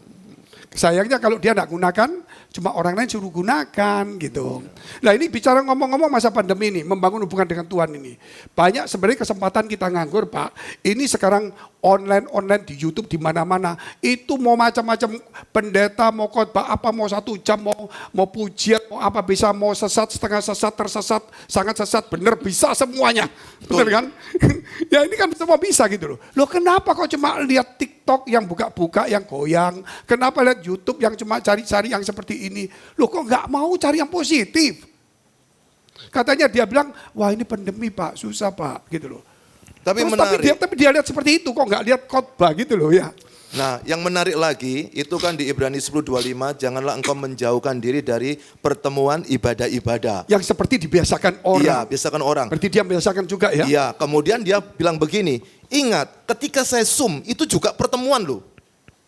S1: Sayangnya kalau dia tidak gunakan, cuma orang lain suruh gunakan gitu. Nah ini bicara ngomong-ngomong masa pandemi ini, membangun hubungan dengan Tuhan ini. Banyak sebenarnya kesempatan kita nganggur Pak. Ini sekarang online di YouTube di mana-mana. Itu mau macam-macam pendeta, mau khotbah apa, mau 1 jam, mau pujian, mau apa bisa, mau sesat, setengah sesat, tersesat, sangat sesat, benar bisa semuanya. Betul kan? Ya ini kan semua bisa gitu loh. Loh kenapa kok cuma lihat TikTok yang buka-buka, yang goyang? Kenapa lihat YouTube yang cuma cari-cari yang seperti ini? Loh kok nggak mau cari yang positif? Katanya dia bilang, wah ini pandemi Pak, susah Pak, gitu loh.
S2: Tapi
S1: Terus,
S2: menarik.
S1: tapi dia lihat seperti itu, kok nggak lihat khotbah gitu loh ya.
S2: Nah, yang menarik lagi itu kan di Ibrani 10:25, janganlah engkau menjauhkan diri dari pertemuan ibadah-ibadah.
S1: Yang seperti dibiasakan orang.
S2: Iya, biasakan orang.
S1: Berarti dia membiasakan juga ya.
S2: Iya, kemudian dia bilang begini, ingat ketika saya Zoom itu juga pertemuan loh.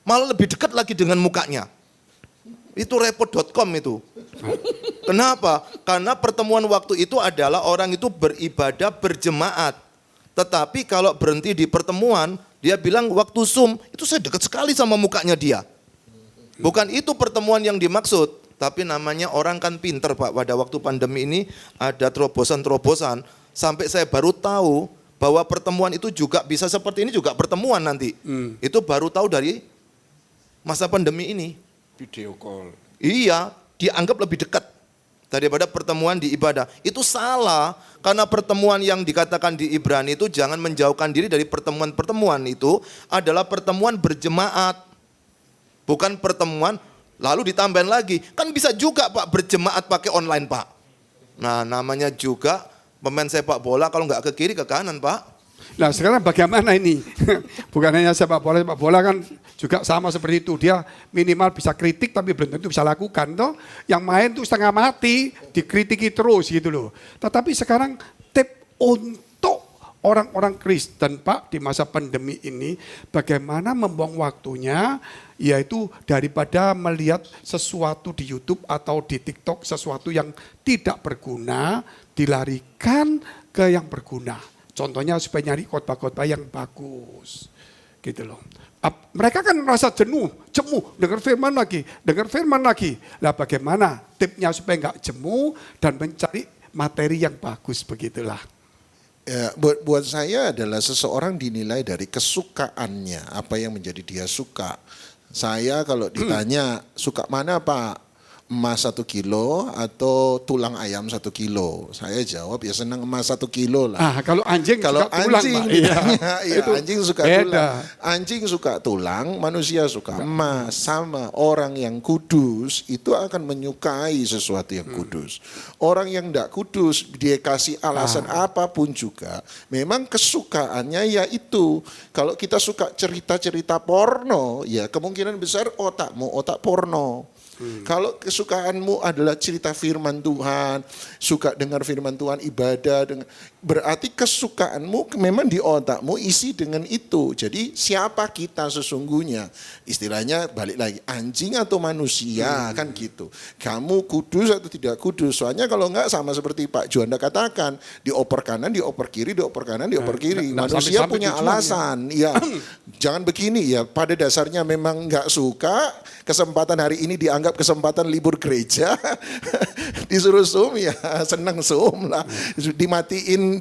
S2: Malah lebih dekat lagi dengan mukanya. Itu repot.com itu. Kenapa? Karena pertemuan waktu itu adalah orang itu beribadah berjemaat. Tetapi kalau berhenti di pertemuan, dia bilang waktu Zoom, itu saya dekat sekali sama mukanya dia. Bukan itu pertemuan yang dimaksud, tapi namanya orang kan pinter Pak. Pada waktu pandemi ini ada terobosan-terobosan, sampai saya baru tahu bahwa pertemuan itu juga bisa seperti ini juga pertemuan nanti. Itu baru tahu dari masa pandemi ini.
S3: Video call.
S2: Iya, dianggap lebih dekat. daripada pertemuan di ibadah. Itu salah, karena pertemuan yang dikatakan di Ibrani itu jangan menjauhkan diri dari pertemuan-pertemuan, itu adalah pertemuan berjemaat. Bukan pertemuan lalu ditambahin lagi. Kan bisa juga Pak berjemaat pakai online Pak. Nah namanya juga pemain sepak bola kalau nggak ke kiri ke kanan Pak.
S1: Nah sekarang bagaimana ini? Bukan hanya sepak bola kan juga sama seperti itu. Dia minimal bisa kritik tapi belum tentu bisa lakukan. Toh. Yang main tuh setengah mati, dikritiki terus gitu loh. Tetapi sekarang tip untuk orang-orang Kristen Pak di masa pandemi ini, bagaimana membuang waktunya, yaitu daripada melihat sesuatu di YouTube atau di TikTok, sesuatu yang tidak berguna, dilarikan ke yang berguna. Contohnya supaya nyari khotbah-khotbah yang bagus, gitu loh. Mereka kan merasa jenuh, dengar firman lagi. Lah bagaimana tipnya supaya nggak jenuh dan mencari materi yang bagus, begitulah.
S4: Ya, buat saya adalah seseorang dinilai dari kesukaannya, apa yang menjadi dia suka. Saya kalau ditanya suka mana Pak? Emas 1 kilo atau tulang ayam 1 kilo? Saya jawab ya senang emas 1 kilo lah.
S1: Kalau anjing
S4: kalau
S1: suka tulang,
S4: anjing,
S1: Pak.
S4: iya, anjing suka
S1: beda.
S4: tulang. Anjing suka tulang, manusia suka emas. Sama orang yang kudus itu akan menyukai sesuatu yang kudus. Orang yang tidak kudus dia kasih alasan apapun juga, memang kesukaannya ya itu. Kalau kita suka cerita-cerita porno, ya kemungkinan besar otakmu otak porno. Kalau kesukaanmu adalah cerita firman Tuhan, suka dengar firman Tuhan, ibadah, berarti kesukaanmu memang di otakmu isi dengan itu. Jadi siapa kita sesungguhnya? Istilahnya balik lagi, anjing atau manusia kan gitu. Kamu kudus atau tidak kudus? Soalnya kalau enggak sama seperti Pak Juanda katakan, dioper kanan, dioper kiri, dioper kanan, dioper kiri. Manusia punya alasan. Ya, jangan begini ya. Pada dasarnya memang enggak suka, kesempatan hari ini dianggap kesempatan libur gereja, disuruh Zoom ya senang Zoom lah, dimatiin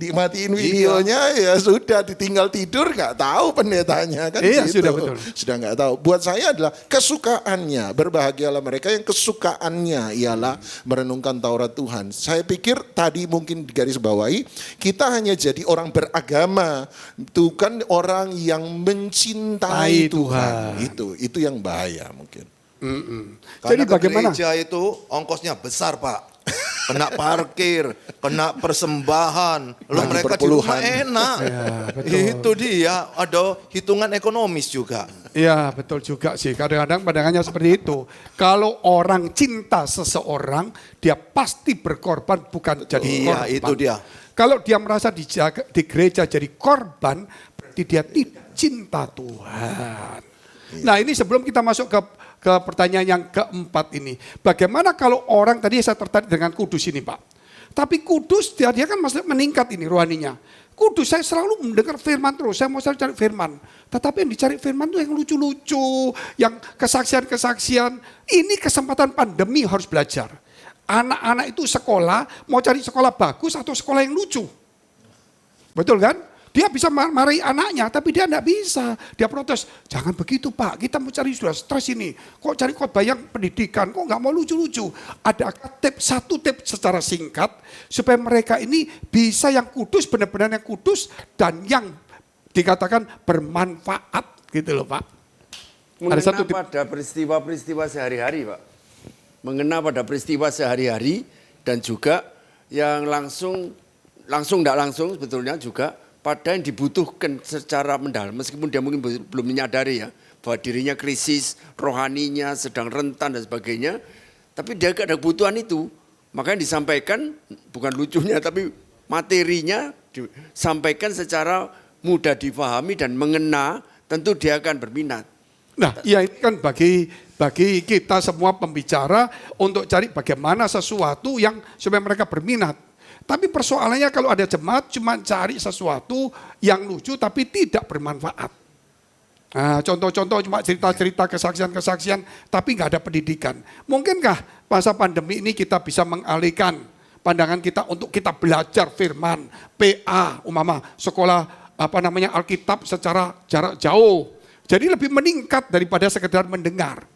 S4: videonya ya sudah, ditinggal tidur nggak tahu pendetanya kan gitu.
S1: Sudah betul.
S4: Sudah nggak tahu. Buat saya adalah kesukaannya, berbahagialah mereka yang kesukaannya ialah merenungkan Taurat Tuhan. Saya pikir tadi mungkin digaris bawahi, kita hanya jadi orang beragama, bukan orang yang mencintai Tuhan. Itu yang bahaya mungkin.
S2: Karena
S1: Jadi bagaimana?
S2: gereja itu ongkosnya besar Pak. Kena parkir, kena persembahan. Lalu mereka di rumah enak.
S1: Ya, betul.
S2: Itu dia, ada hitungan ekonomis juga.
S1: Iya betul juga sih, kadang-kadang pandangannya seperti itu. Kalau orang cinta seseorang, dia pasti berkorban bukan jadi korban.
S2: Iya itu dia.
S1: Kalau dia merasa di gereja jadi korban, berarti dia tidak cinta Tuhan. Nah ini sebelum kita masuk ke pertanyaan yang keempat ini. Bagaimana kalau orang, tadi saya tertarik dengan kudus ini Pak. Tapi kudus dia kan masih meningkat ini rohaninya. Kudus saya selalu mendengar firman terus, saya mau cari firman. Tetapi yang dicari firman itu yang lucu-lucu, yang kesaksian-kesaksian. Ini kesempatan pandemi harus belajar. Anak-anak itu sekolah, mau cari sekolah bagus atau sekolah yang lucu. Betul kan? Dia bisa marahi anaknya, tapi dia tidak bisa. Dia protes, jangan begitu Pak, kita mau cari sudah stres ini. Kok cari khotbah yang pendidikan, kok nggak mau lucu-lucu. Ada satu tip secara singkat, supaya mereka ini bisa yang kudus, benar-benar yang kudus, dan yang dikatakan bermanfaat gitu loh Pak.
S3: Mengena
S1: Ada satu tip.
S3: pada peristiwa-peristiwa sehari-hari Pak. Mengena pada peristiwa sehari-hari dan juga yang langsung tidak langsung sebetulnya juga pada yang dibutuhkan secara mendalam, meskipun dia mungkin belum menyadari ya, bahwa dirinya krisis, rohaninya sedang rentan dan sebagainya, tapi dia gak ada kebutuhan itu, makanya disampaikan, bukan lucunya, tapi materinya disampaikan secara mudah difahami dan mengena, tentu dia akan berminat.
S1: Nah, ya ini kan bagi kita semua pembicara untuk cari bagaimana sesuatu yang supaya mereka berminat. Tapi persoalannya kalau ada jemaat cuma cari sesuatu yang lucu tapi tidak bermanfaat. Nah, contoh-contoh cuma cerita-cerita kesaksian-kesaksian tapi nggak ada pendidikan. Mungkinkah masa pandemi ini kita bisa mengalihkan pandangan kita untuk kita belajar firman, PA, sekolah Alkitab secara jarak jauh. Jadi lebih meningkat daripada sekedar mendengar.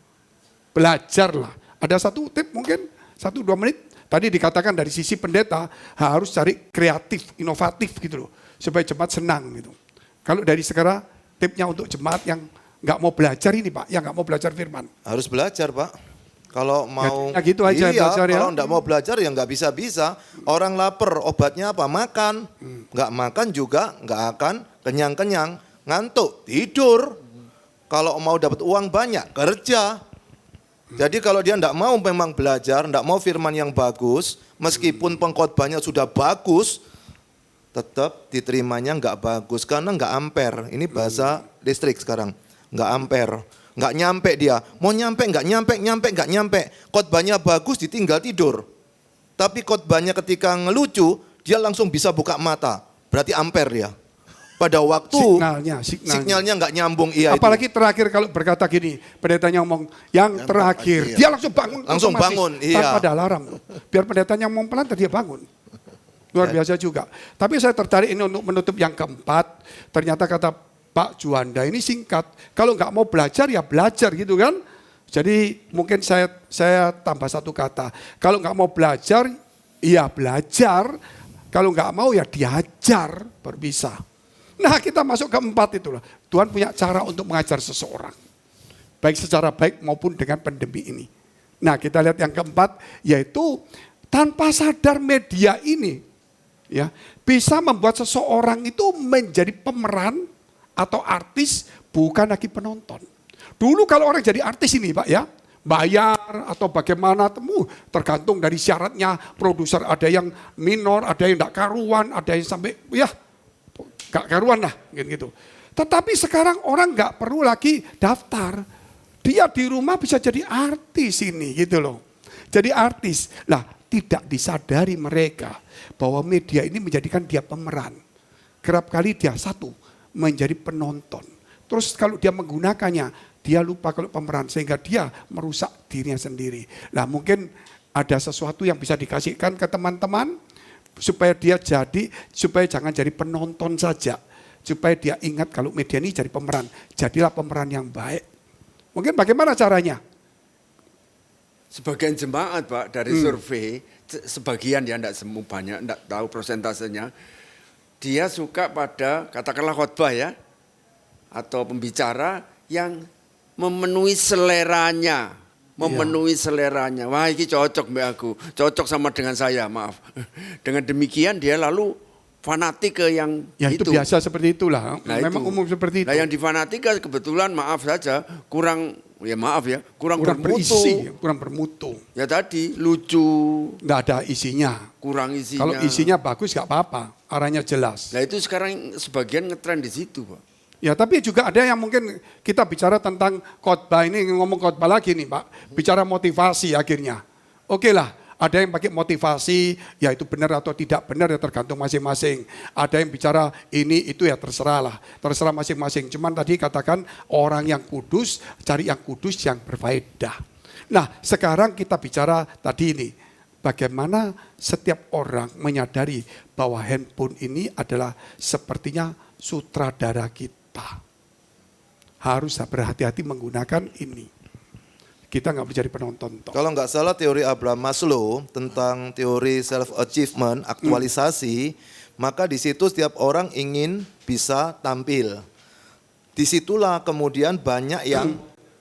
S1: Belajarlah. Ada satu tip mungkin 1-2 menit. Tadi dikatakan dari sisi pendeta harus cari kreatif, inovatif gitu loh. Supaya jemaat senang gitu. Kalau dari sekarang tipnya untuk jemaat yang nggak mau belajar ini Pak, yang nggak mau belajar firman.
S2: Harus belajar Pak. Kalau mau,
S1: Ya, gitu aja belajar ya.
S2: kalau enggak mau belajar ya nggak bisa-bisa. Orang lapar, obatnya apa? Makan. Nggak makan juga nggak akan kenyang-kenyang. Ngantuk, tidur. Kalau mau dapat uang banyak, kerja. Jadi kalau dia enggak mau memang belajar, enggak mau firman yang bagus, meskipun pengkhotbahnya sudah bagus, tetap diterimanya enggak bagus karena enggak ampere. Ini bahasa listrik sekarang, enggak ampere. Enggak nyampe dia, mau nyampe, enggak nyampe. Khotbahnya bagus, ditinggal tidur. Tapi khotbahnya ketika ngelucu, dia langsung bisa buka mata. Berarti ampere dia. Pada waktu sinyalnya enggak nyambung. Iya.
S1: Apalagi itu. Terakhir kalau berkata gini, pendetanya ngomong yang terakhir, dia langsung bangun.
S2: Langsung bangun, iya.
S1: Tanpa ada alarm. Biar pendetanya ngomong pelan, dia bangun. Luar biasa juga. Tapi saya tertarik ini untuk menutup yang keempat. Ternyata kata Pak Juanda ini singkat. Kalau nggak mau belajar ya belajar gitu kan. Jadi mungkin saya tambah satu kata. Kalau nggak mau belajar ya belajar. Kalau nggak mau ya diajar, baru bisa. Nah kita masuk ke empat itulah. Tuhan punya cara untuk mengajar seseorang. Baik secara baik maupun dengan pandemi ini. Nah kita lihat yang keempat yaitu tanpa sadar media ini ya bisa membuat seseorang itu menjadi pemeran atau artis bukan lagi penonton. Dulu kalau orang jadi artis ini Pak ya, bayar atau bagaimana tergantung dari syaratnya produser, ada yang minor, ada yang enggak karuan, ada yang sampai ya enggak karuan lah gitu. Tetapi sekarang orang enggak perlu lagi daftar. Dia di rumah bisa jadi artis ini gitu loh. Jadi artis. Lah tidak disadari mereka bahwa media ini menjadikan dia pemeran. Kerap kali dia menjadi penonton. Terus kalau dia menggunakannya, dia lupa kalau pemeran sehingga dia merusak dirinya sendiri. Nah mungkin ada sesuatu yang bisa dikasihkan ke teman-teman supaya jangan jadi penonton saja. Supaya dia ingat kalau media ini jadi pemeran. Jadilah pemeran yang baik. Mungkin bagaimana caranya?
S3: Sebagian jemaat Pak dari survei, sebagian ya enggak semua banyak, enggak tahu persentasenya. Dia suka pada katakanlah khotbah ya, atau pembicara yang memenuhi seleranya. Wah ini cocok mbak aku, cocok sama dengan saya, maaf. Dengan demikian dia lalu fanatik ke yang
S1: itu biasa seperti itulah,
S3: nah,
S1: memang
S3: itu.
S1: umum seperti itu.
S3: Nah yang difanatik kebetulan maaf saja, kurang
S1: berisi, kurang bermutu.
S3: Ya tadi lucu.
S1: Nggak ada isinya.
S3: Kurang isinya.
S1: Kalau isinya bagus nggak apa-apa, arahnya jelas.
S3: Nah itu sekarang sebagian ngetren di situ Pak.
S1: Ya tapi juga ada yang mungkin kita bicara tentang khotbah ini, ngomong khotbah lagi nih Pak. Bicara motivasi akhirnya. Oke lah, ada yang pakai motivasi, ya itu benar atau tidak benar ya tergantung masing-masing. Ada yang bicara ini itu ya terserah lah, terserah masing-masing. Cuman tadi katakan orang yang kudus, cari yang kudus yang berfaedah. Nah sekarang kita bicara tadi ini, bagaimana setiap orang menyadari bahwa handphone ini adalah sepertinya sutradara kita. Harus berhati-hati menggunakan ini. Kita nggak menjadi penonton.
S2: Kalau nggak salah teori Abraham Maslow tentang teori self-achievement, aktualisasi, maka di situ setiap orang ingin bisa tampil. Disitulah kemudian banyak yang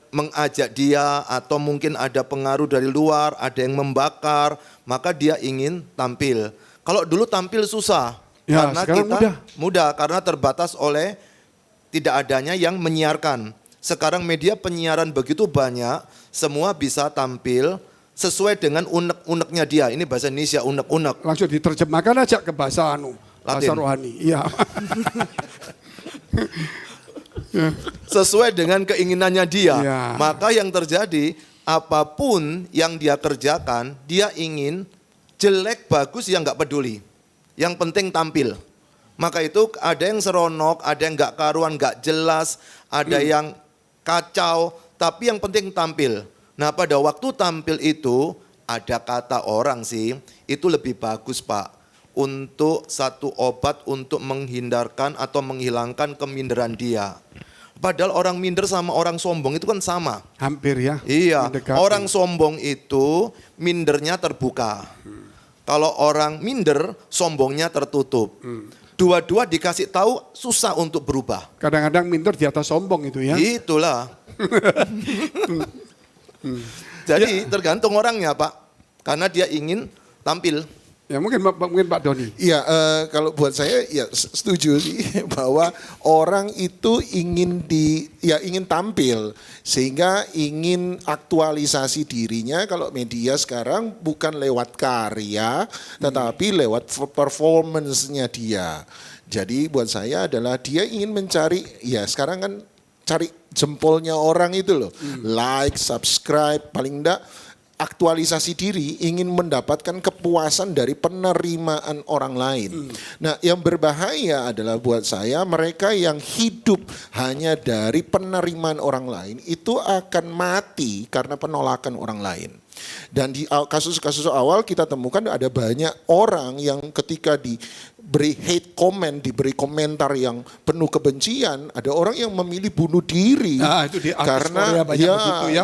S2: mengajak dia atau mungkin ada pengaruh dari luar, ada yang membakar, maka dia ingin tampil. Kalau dulu tampil susah,
S1: ya,
S2: karena
S1: kita
S2: mudah karena terbatas oleh tidak adanya yang menyiarkan. Sekarang media penyiaran begitu banyak, semua bisa tampil sesuai dengan unek-uneknya dia. Ini bahasa Indonesia, unek-unek.
S1: Langsung diterjemahkan aja ke bahasa bahasa rohani. Iya.
S2: Sesuai dengan keinginannya dia.
S1: Ya.
S2: Maka yang terjadi, apapun yang dia kerjakan, dia ingin jelek, bagus, yang nggak peduli. Yang penting tampil. Maka itu ada yang seronok, ada yang nggak karuan, nggak jelas, ada yang kacau, tapi yang penting tampil. Nah pada waktu tampil itu ada kata orang sih, itu lebih bagus Pak, untuk satu obat untuk menghindarkan atau menghilangkan keminderan dia. Padahal orang minder sama orang sombong itu kan sama.
S1: Hampir ya.
S2: Iya,
S1: mendekati.
S2: Orang sombong itu mindernya terbuka. Kalau orang minder, sombongnya tertutup. Dua-dua dikasih tahu susah untuk berubah.
S1: Kadang-kadang minder di atas sombong itu ya.
S2: Itulah. Jadi tergantung orangnya Pak. Karena dia ingin tampil.
S1: Ya mungkin Pak Doni.
S4: Iya, kalau buat saya ya setuju sih bahwa orang itu ingin tampil sehingga ingin aktualisasi dirinya. Kalau media sekarang bukan lewat karya tetapi lewat performance-nya dia. Jadi buat saya adalah dia ingin mencari, ya sekarang kan cari jempolnya orang itu loh. Like, subscribe, paling enggak aktualisasi diri, ingin mendapatkan kepuasan dari penerimaan orang lain. Nah, yang berbahaya adalah buat saya mereka yang hidup hanya dari penerimaan orang lain itu akan mati karena penolakan orang lain. Dan di kasus-kasus awal kita temukan ada banyak orang yang ketika diberi hate comment, diberi komentar yang penuh kebencian, ada orang yang memilih bunuh diri.
S1: Nah, itu di
S4: karena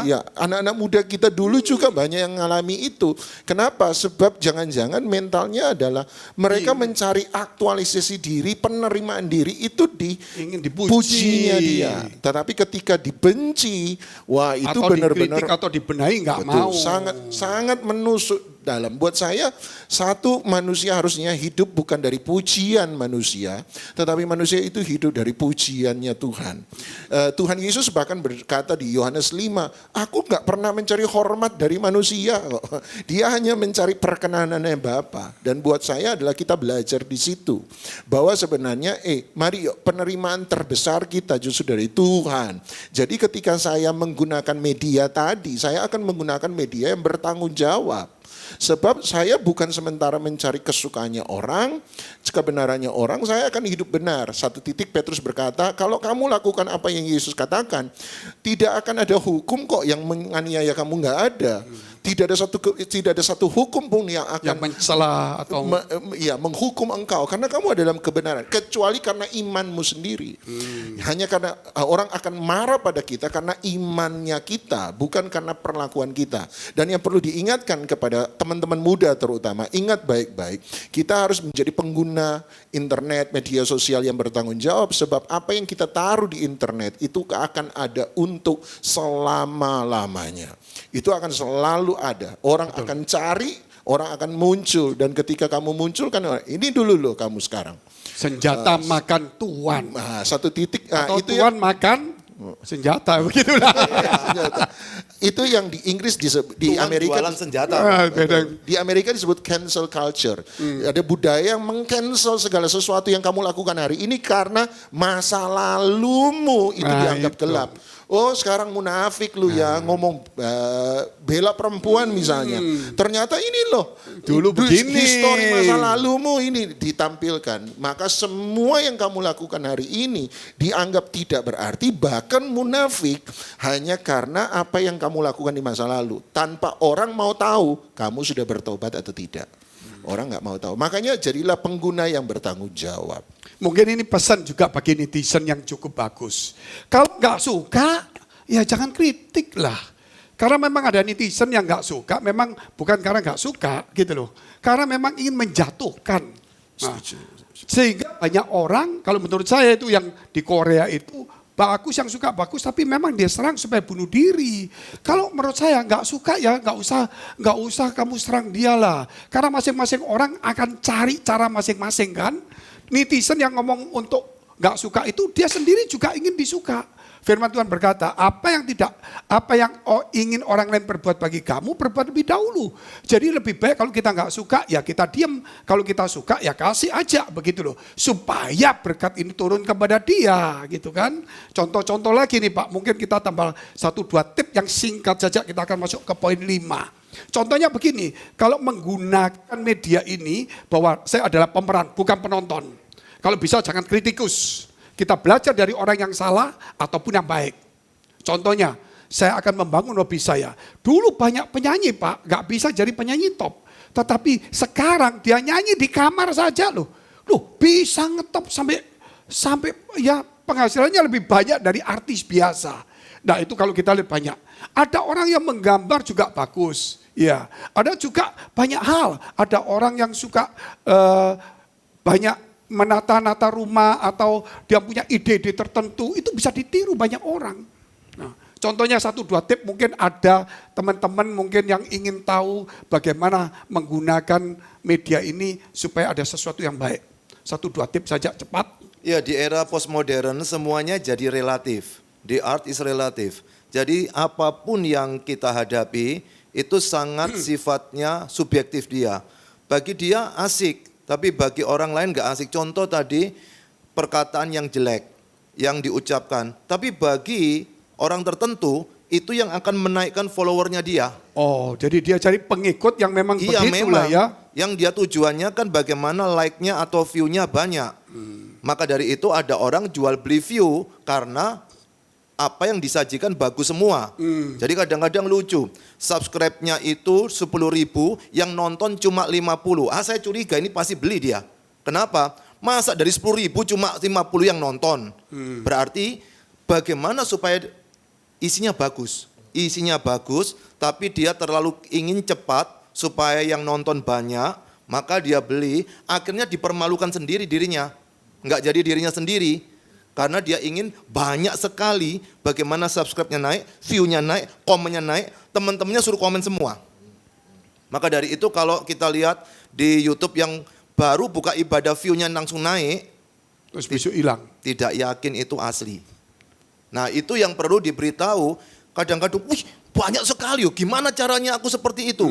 S4: ya anak-anak muda kita dulu juga banyak yang mengalami itu. Kenapa? Sebab jangan-jangan mentalnya adalah mereka mencari aktualisasi diri, penerimaan diri itu
S1: ingin dipuji.
S4: pujinya dia. Tetapi ketika dibenci, wah itu benar-benar
S1: atau dibenahi nggak mau.
S4: Sangat menusuk dalam. Buat saya, satu, manusia harusnya hidup bukan dari pujian manusia, tetapi manusia itu hidup dari pujiannya Tuhan. Tuhan Yesus bahkan berkata di Yohanes 5, aku gak pernah mencari hormat dari manusia. Dia hanya mencari perkenanannya Bapa. Dan buat saya adalah kita belajar di situ. Bahwa sebenarnya, mari yuk, penerimaan terbesar kita justru dari Tuhan. Jadi ketika saya menggunakan media tadi, saya akan menggunakan media yang bertanggung jawab. Sebab saya bukan sementara mencari kesukaannya orang, kebenarannya orang, saya akan hidup benar. Satu titik Petrus berkata, kalau kamu lakukan apa yang Yesus katakan, tidak akan ada hukum kok yang menganiaya kamu, nggak ada. Tidak ada satu hukum pun yang akan
S1: mencela atau
S4: menghukum engkau karena kamu ada dalam kebenaran, kecuali karena imanmu sendiri. Hanya karena orang akan marah pada kita karena imannya kita, bukan karena perlakuan kita. Dan yang perlu diingatkan kepada teman-teman muda terutama, ingat baik-baik, kita harus menjadi pengguna internet, media sosial yang bertanggung jawab, sebab apa yang kita taruh di internet itu akan ada untuk selama-lamanya. Itu akan selalu ada. Orang akan cari, orang akan muncul. Dan ketika kamu muncul kan, ini dulu loh kamu sekarang.
S1: Senjata makan tuan.
S4: Nah, satu titik.
S1: Atau
S4: itu
S1: tuan makan senjata, begitulah.
S4: Senjata. Itu yang di Inggris di
S2: Tuhan
S4: Amerika.
S2: jualan senjata.
S4: Di Amerika disebut cancel culture. Ada budaya yang meng-cancel segala sesuatu yang kamu lakukan hari ini karena masa lalumu itu dianggap gelap. Oh sekarang munafik lu ya, ngomong bela perempuan misalnya. Ternyata ini loh,
S1: dulu begini.
S4: Histori masa lalumu ini ditampilkan. Maka semua yang kamu lakukan hari ini dianggap tidak berarti, bahkan munafik hanya karena apa yang kamu lakukan di masa lalu. Tanpa orang mau tahu kamu sudah bertobat atau tidak. Orang gak mau tahu. Makanya jadilah pengguna yang bertanggung jawab.
S1: Mungkin ini pesan juga bagi netizen yang cukup bagus. Kalau nggak suka, ya jangan kritik lah. Karena memang ada netizen yang nggak suka, memang bukan karena nggak suka gitu loh. Karena memang ingin menjatuhkan. Nah, sehingga banyak orang, kalau menurut saya itu yang di Korea itu, bagus yang suka bagus, tapi memang dia serang supaya bunuh diri. Kalau menurut saya nggak suka ya nggak usah kamu serang dia lah. Karena masing-masing orang akan cari cara masing-masing kan. Netizen yang ngomong untuk nggak suka itu dia sendiri juga ingin disuka. Firman Tuhan berkata, apa yang ingin orang lain perbuat bagi kamu, perbuat lebih dahulu. Jadi lebih baik kalau kita nggak suka ya kita diam. Kalau kita suka ya kasih aja begitu loh. Supaya berkat ini turun kepada dia gitu kan. Contoh-contoh lagi nih Pak, mungkin kita tambah 1-2 tip yang singkat saja, kita akan masuk ke poin 5. Contohnya begini, kalau menggunakan media ini bahwa saya adalah pemeran bukan penonton. Kalau bisa jangan kritikus. Kita belajar dari orang yang salah ataupun yang baik. Contohnya, saya akan membangun hobi saya. Dulu banyak penyanyi Pak, gak bisa jadi penyanyi top. Tetapi sekarang dia nyanyi di kamar saja loh. Bisa ngetop sampai ya penghasilannya lebih banyak dari artis biasa. Nah itu kalau kita lihat banyak. Ada orang yang menggambar juga bagus. Ya, ada juga banyak hal. Ada orang yang suka banyak menata-nata rumah atau dia punya ide-ide tertentu, itu bisa ditiru banyak orang. Nah, contohnya 1-2 tip, mungkin ada teman-teman mungkin yang ingin tahu bagaimana menggunakan media ini supaya ada sesuatu yang baik. 1-2 tip saja cepat.
S2: Ya, di era postmodern semuanya jadi relatif. The art is relative. Jadi apapun yang kita hadapi itu sangat sifatnya subjektif dia. Bagi dia asik, tapi bagi orang lain gak asik. Contoh tadi perkataan yang jelek yang diucapkan. Tapi bagi orang tertentu itu yang akan menaikkan followernya dia.
S1: Oh, jadi dia cari pengikut yang memang
S2: Iya,
S1: begitulah
S2: memang.
S1: ya.
S2: Yang dia tujuannya kan bagaimana like-nya atau view-nya banyak. Maka dari itu ada orang jual beli view karena apa yang disajikan bagus semua. Jadi kadang-kadang lucu. Subscribe-nya itu 10.000, yang nonton cuma 50. Saya curiga ini pasti beli dia. Kenapa? Masa dari 10.000 cuma 50 yang nonton. Berarti bagaimana supaya isinya bagus. Isinya bagus, tapi dia terlalu ingin cepat supaya yang nonton banyak, maka dia beli, akhirnya dipermalukan sendiri dirinya. Enggak jadi dirinya sendiri, karena dia ingin banyak sekali bagaimana subscribe-nya naik, view-nya naik, komennya naik, teman-temannya suruh komen semua. Maka dari itu kalau kita lihat di YouTube yang baru buka ibadah view-nya langsung naik,
S1: Terus besok hilang.
S2: tidak yakin itu asli. Nah itu yang perlu diberitahu, kadang-kadang, wih banyak sekali, gimana caranya aku seperti itu?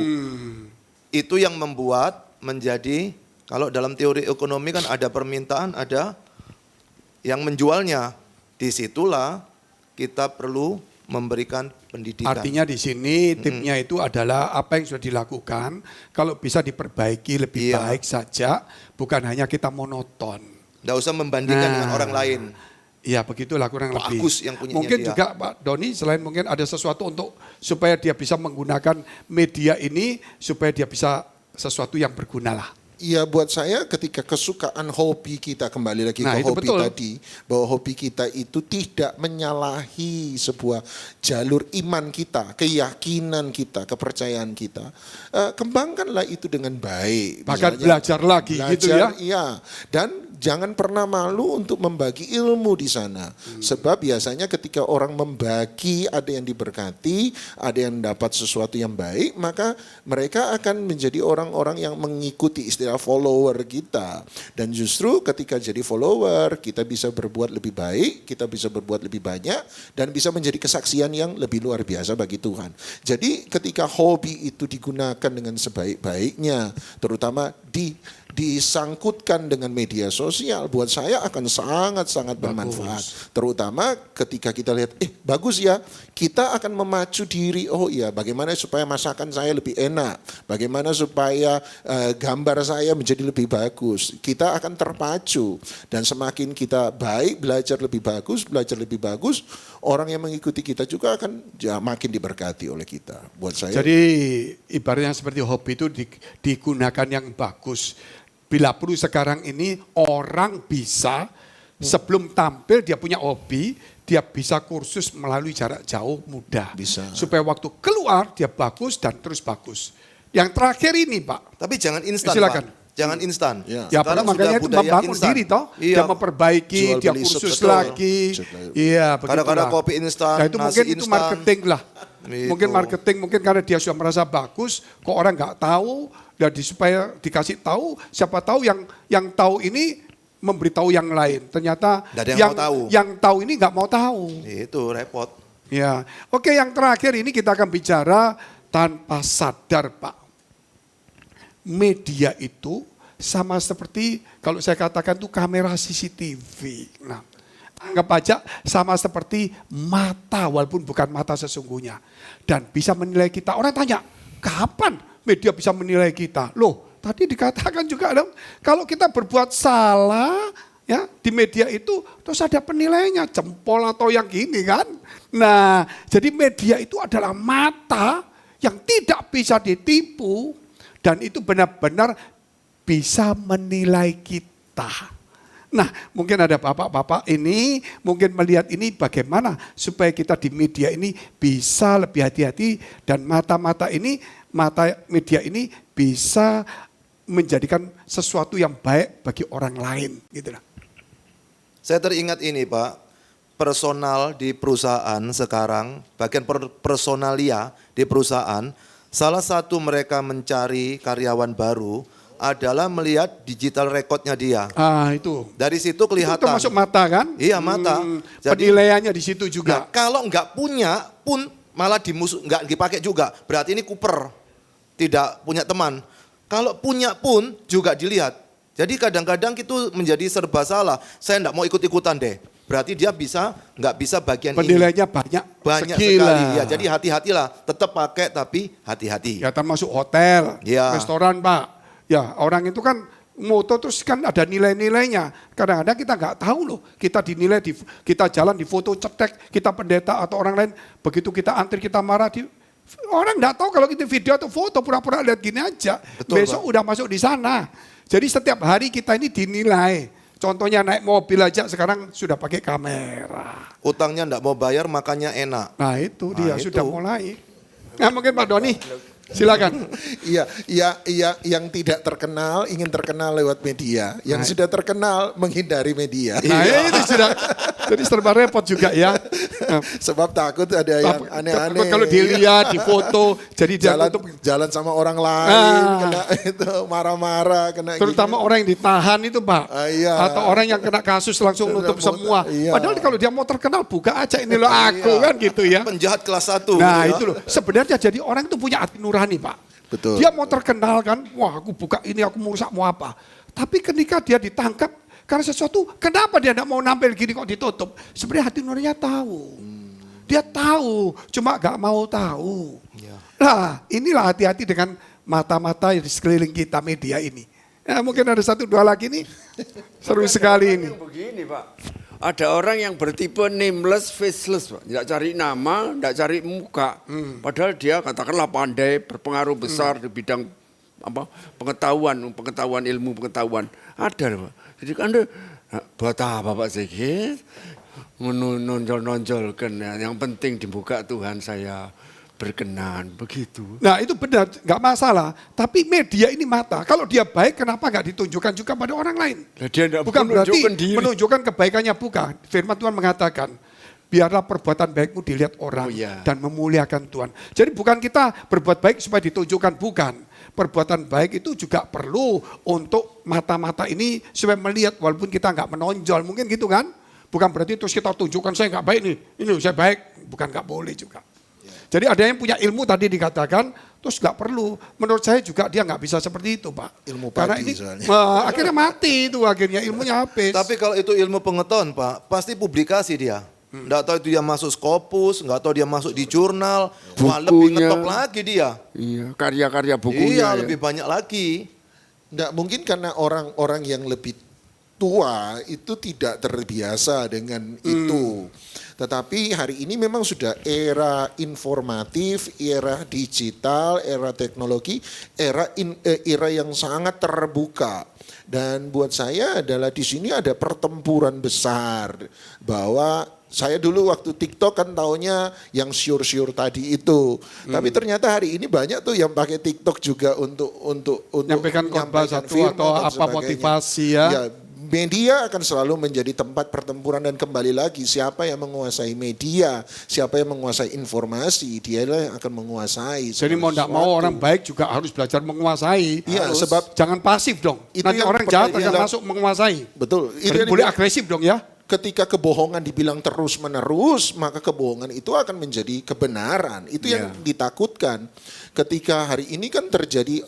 S2: Itu yang membuat menjadi, kalau dalam teori ekonomi kan ada permintaan, ada yang menjualnya. Disitulah kita perlu memberikan pendidikan.
S1: Artinya di sini tipnya itu adalah apa yang sudah dilakukan, kalau bisa diperbaiki lebih
S2: Iya.
S1: baik saja, bukan hanya kita monoton.
S2: Nggak usah membandingkan dengan orang lain.
S1: Iya, begitulah kurang lebih.
S2: Bagus yang punyanya
S1: mungkin
S2: dia.
S1: juga Pak Doni, selain mungkin ada sesuatu untuk supaya dia bisa menggunakan media ini, supaya dia bisa sesuatu yang berguna lah.
S4: Iya, buat saya ketika kesukaan hobi kita, kembali lagi
S1: Nah,
S4: ke
S1: itu
S4: hobi
S1: betul.
S4: tadi, bahwa hobi kita itu tidak menyalahi sebuah jalur iman kita, keyakinan kita, kepercayaan kita. Kembangkanlah itu dengan baik.
S1: Bahkan
S4: Misalnya,
S1: belajar lagi gitu ya.
S4: Iya, dan jangan pernah malu untuk membagi ilmu di sana. Sebab biasanya ketika orang membagi, ada yang diberkati, ada yang dapat sesuatu yang baik, maka mereka akan menjadi orang-orang yang mengikuti istilah follower kita. Dan justru ketika jadi follower, kita bisa berbuat lebih baik, kita bisa berbuat lebih banyak, dan bisa menjadi kesaksian yang lebih luar biasa bagi Tuhan. Jadi ketika hobi itu digunakan dengan sebaik-baiknya, terutama disangkutkan dengan media sosial, buat saya akan sangat-sangat bermanfaat. Terutama ketika kita lihat, bagus ya, kita akan memacu diri, oh iya bagaimana supaya masakan saya lebih enak, bagaimana supaya gambar saya menjadi lebih bagus. Kita akan terpacu, dan semakin kita baik, belajar lebih bagus, orang yang mengikuti kita juga akan makin diberkati oleh kita. Buat saya.
S1: Jadi ibaratnya seperti hobi itu digunakan yang bagus. Bila perlu sekarang ini orang bisa sebelum tampil dia punya hobi, dia bisa kursus melalui jarak jauh mudah.
S4: Bisa.
S1: Supaya waktu keluar dia bagus dan terus bagus. Yang terakhir ini Pak.
S2: Tapi jangan instan,
S1: Silakan.
S2: Pak. Jangan instan.
S4: Ya.
S1: Ya
S2: Sekarang
S1: makanya
S2: sudah
S1: itu
S2: budaya
S1: membangun
S2: instan.
S1: diri toh.
S2: Iya.
S1: Dia memperbaiki,
S4: Jual
S1: dia
S4: beli
S1: kursus
S2: betul.
S1: lagi. Iya,
S2: Kadang-kadang
S1: begitulah.
S2: kopi instan,
S1: Nah, itu
S2: nasi
S1: mungkin itu
S2: instan.
S1: marketing lah.
S2: Gitu.
S1: Mungkin marketing, mungkin karena dia sudah merasa bagus, kok orang nggak tahu, dan supaya dikasih tahu, siapa tahu yang tahu ini memberitahu yang lain. Ternyata
S2: Nggak ada yang mau tahu.
S1: yang tahu ini nggak mau tahu.
S2: Itu repot.
S1: Ya, oke, yang terakhir ini kita akan bicara tanpa sadar Pak. Media itu sama seperti kalau saya katakan itu kamera CCTV. Nah, anggap aja sama seperti mata walaupun bukan mata sesungguhnya. Dan bisa menilai kita. Orang tanya, kapan media bisa menilai kita? Loh, tadi dikatakan juga dong, kalau kita berbuat salah ya di media itu terus ada penilainya, jempol atau yang gini kan. Nah, jadi media itu adalah mata yang tidak bisa ditipu dan itu benar-benar bisa menilai kita. Nah, mungkin ada bapak-bapak ini mungkin melihat ini bagaimana supaya kita di media ini bisa lebih hati-hati dan mata-mata ini mata media ini bisa menjadikan sesuatu yang baik bagi orang lain gitu lah.
S2: Saya teringat ini Pak, personal di perusahaan sekarang, bagian personalia di perusahaan, salah satu mereka mencari karyawan baru adalah melihat digital recordnya dia.
S1: Itu.
S2: Dari situ kelihatan.
S1: Itu termasuk mata kan?
S2: Iya mata.
S1: Penilaiannya di situ
S2: Nah,
S1: juga.
S2: kalau nggak punya pun malah nggak dipakai juga. Berarti ini kuper, tidak punya teman. Kalau punya pun juga dilihat. Jadi kadang-kadang itu menjadi serba salah. Saya nggak mau ikut-ikutan deh. Berarti dia nggak bisa bagian
S1: Penilaiannya
S2: ini. Banyak
S1: Segila.
S2: sekali. Ya, jadi hati-hatilah. Tetap pakai tapi hati-hati.
S1: Ya termasuk hotel,
S2: Ya.
S1: restoran Pak. Ya orang itu kan moto terus kan ada nilai-nilainya. Kadang-kadang kita nggak tahu loh. Kita dinilai, kita jalan di foto cetek, kita pendeta atau orang lain. Begitu kita antri, kita marah. Orang nggak tahu kalau kita video atau foto, pura-pura lihat gini aja.
S2: Betul,
S1: Besok
S2: Pak.
S1: udah masuk di sana. Jadi setiap hari kita ini dinilai. Contohnya naik mobil aja sekarang sudah pakai kamera.
S2: Utangnya nggak mau bayar makanya enak.
S1: Nah itu dia
S2: Nah,
S1: sudah
S2: itu.
S1: mulai. Nah mungkin Pak Doni, silakan.
S4: Iya, yang tidak terkenal ingin terkenal lewat media, yang sudah terkenal menghindari media.
S1: Nah itu sudah, jadi serba repot juga ya. Nah,
S4: Sebab takut ada yang aneh-aneh.
S1: kalau dilihat di foto, jadi dia
S4: jalan
S1: tutup.
S4: jalan sama orang lain,
S1: Ah.
S4: kena itu marah-marah, kena
S1: Terutama
S4: gini.
S1: orang yang ditahan itu Pak.
S4: Iya.
S1: Atau orang yang kena kasus langsung nutup semua.
S4: Iya.
S1: Padahal kalau dia mau terkenal buka aja ini loh aku kan gitu ya.
S2: Penjahat kelas 1.
S1: Nah itu loh, sebenarnya jadi orang itu punya hati nurani Pak.
S4: Betul.
S1: Dia mau terkenal kan, wah aku buka ini, aku mau rusak, mau apa. Tapi ketika dia ditangkap karena sesuatu, kenapa dia tidak mau nampil gini kok ditutup? Sebenarnya hati nuraninya tahu. Dia tahu, cuma gak mau tahu.
S2: Ya.
S1: Nah inilah hati-hati dengan mata-mata di sekeliling kita media ini. Ya, mungkin ada satu dua lagi nih, seru sekali ini.
S3: Begini Pak, ada orang yang bertipe nameless, faceless Pak. Tidak cari nama, tidak cari muka. Padahal dia katakanlah pandai, berpengaruh besar di bidang pengetahuan ilmu pengetahuan. Ada Pak. Jadi Anda buat apa Pak Sigit? Menonjol-nonjolkan ya. Yang penting dibuka Tuhan saya berkenan, begitu.
S1: Nah itu benar, nggak masalah. Tapi media ini mata. Kalau dia baik, kenapa nggak ditunjukkan juga pada orang lain?
S3: Nah, dia tidak
S1: Bukan berarti
S3: menunjukkan diri.
S1: menunjukkan kebaikannya, bukan. Firman Tuhan mengatakan, biarlah perbuatan baikmu dilihat orang
S3: Oh, iya.
S1: dan memuliakan Tuhan. Jadi bukan kita berbuat baik supaya ditunjukkan, bukan. Perbuatan baik itu juga perlu untuk mata-mata ini supaya melihat walaupun kita nggak menonjol, mungkin gitu kan? Bukan berarti terus kita tunjukkan saya nggak baik nih, ini saya baik, bukan nggak boleh juga. Jadi ada yang punya ilmu tadi dikatakan, terus nggak perlu. Menurut saya juga dia nggak bisa seperti itu Pak.
S4: Ilmu
S1: Karena
S4: padi
S1: ini
S4: soalnya.
S1: akhirnya mati itu, akhirnya ilmunya habis.
S2: Tapi kalau itu ilmu pengetahuan Pak, pasti publikasi dia. Nggak tahu itu dia masuk Scopus, nggak tahu dia masuk di jurnal. Wah lebih
S3: Bukunya.
S2: ngetop lagi dia.
S3: Iya, karya-karya bukunya.
S2: Iya
S3: ya.
S2: lebih banyak lagi.
S4: Nggak mungkin karena orang-orang yang lebih tua itu tidak terbiasa dengan itu. Tetapi hari ini memang sudah era informatif, era digital, era teknologi, era yang sangat terbuka. Dan buat saya adalah di sini ada pertempuran besar bahwa saya dulu waktu TikTok kan taunya yang sure tadi itu. Tapi ternyata hari ini banyak tuh yang pakai TikTok juga untuk
S1: Nyampaikan khotbah satu
S4: firman
S1: atau
S4: dan
S1: apa
S4: sebagainya.
S1: motivasi ya.
S4: Media akan selalu menjadi tempat pertempuran dan kembali lagi siapa yang menguasai media, siapa yang menguasai informasi, dialah yang akan menguasai.
S1: Jadi mau tidak mau orang baik juga harus belajar menguasai.
S4: Iya,
S1: Harus.
S4: sebab
S1: jangan pasif dong.
S4: itu
S1: Nanti
S4: yang
S1: orang jahat
S4: pertanyaan.
S1: akan masuk menguasai.
S4: Betul. Itu
S1: Jadi
S4: yang
S1: boleh
S4: dibilang,
S1: agresif dong ya.
S4: ketika kebohongan dibilang terus menerus, maka kebohongan itu akan menjadi kebenaran. Itu yang ditakutkan. Ketika hari ini kan terjadi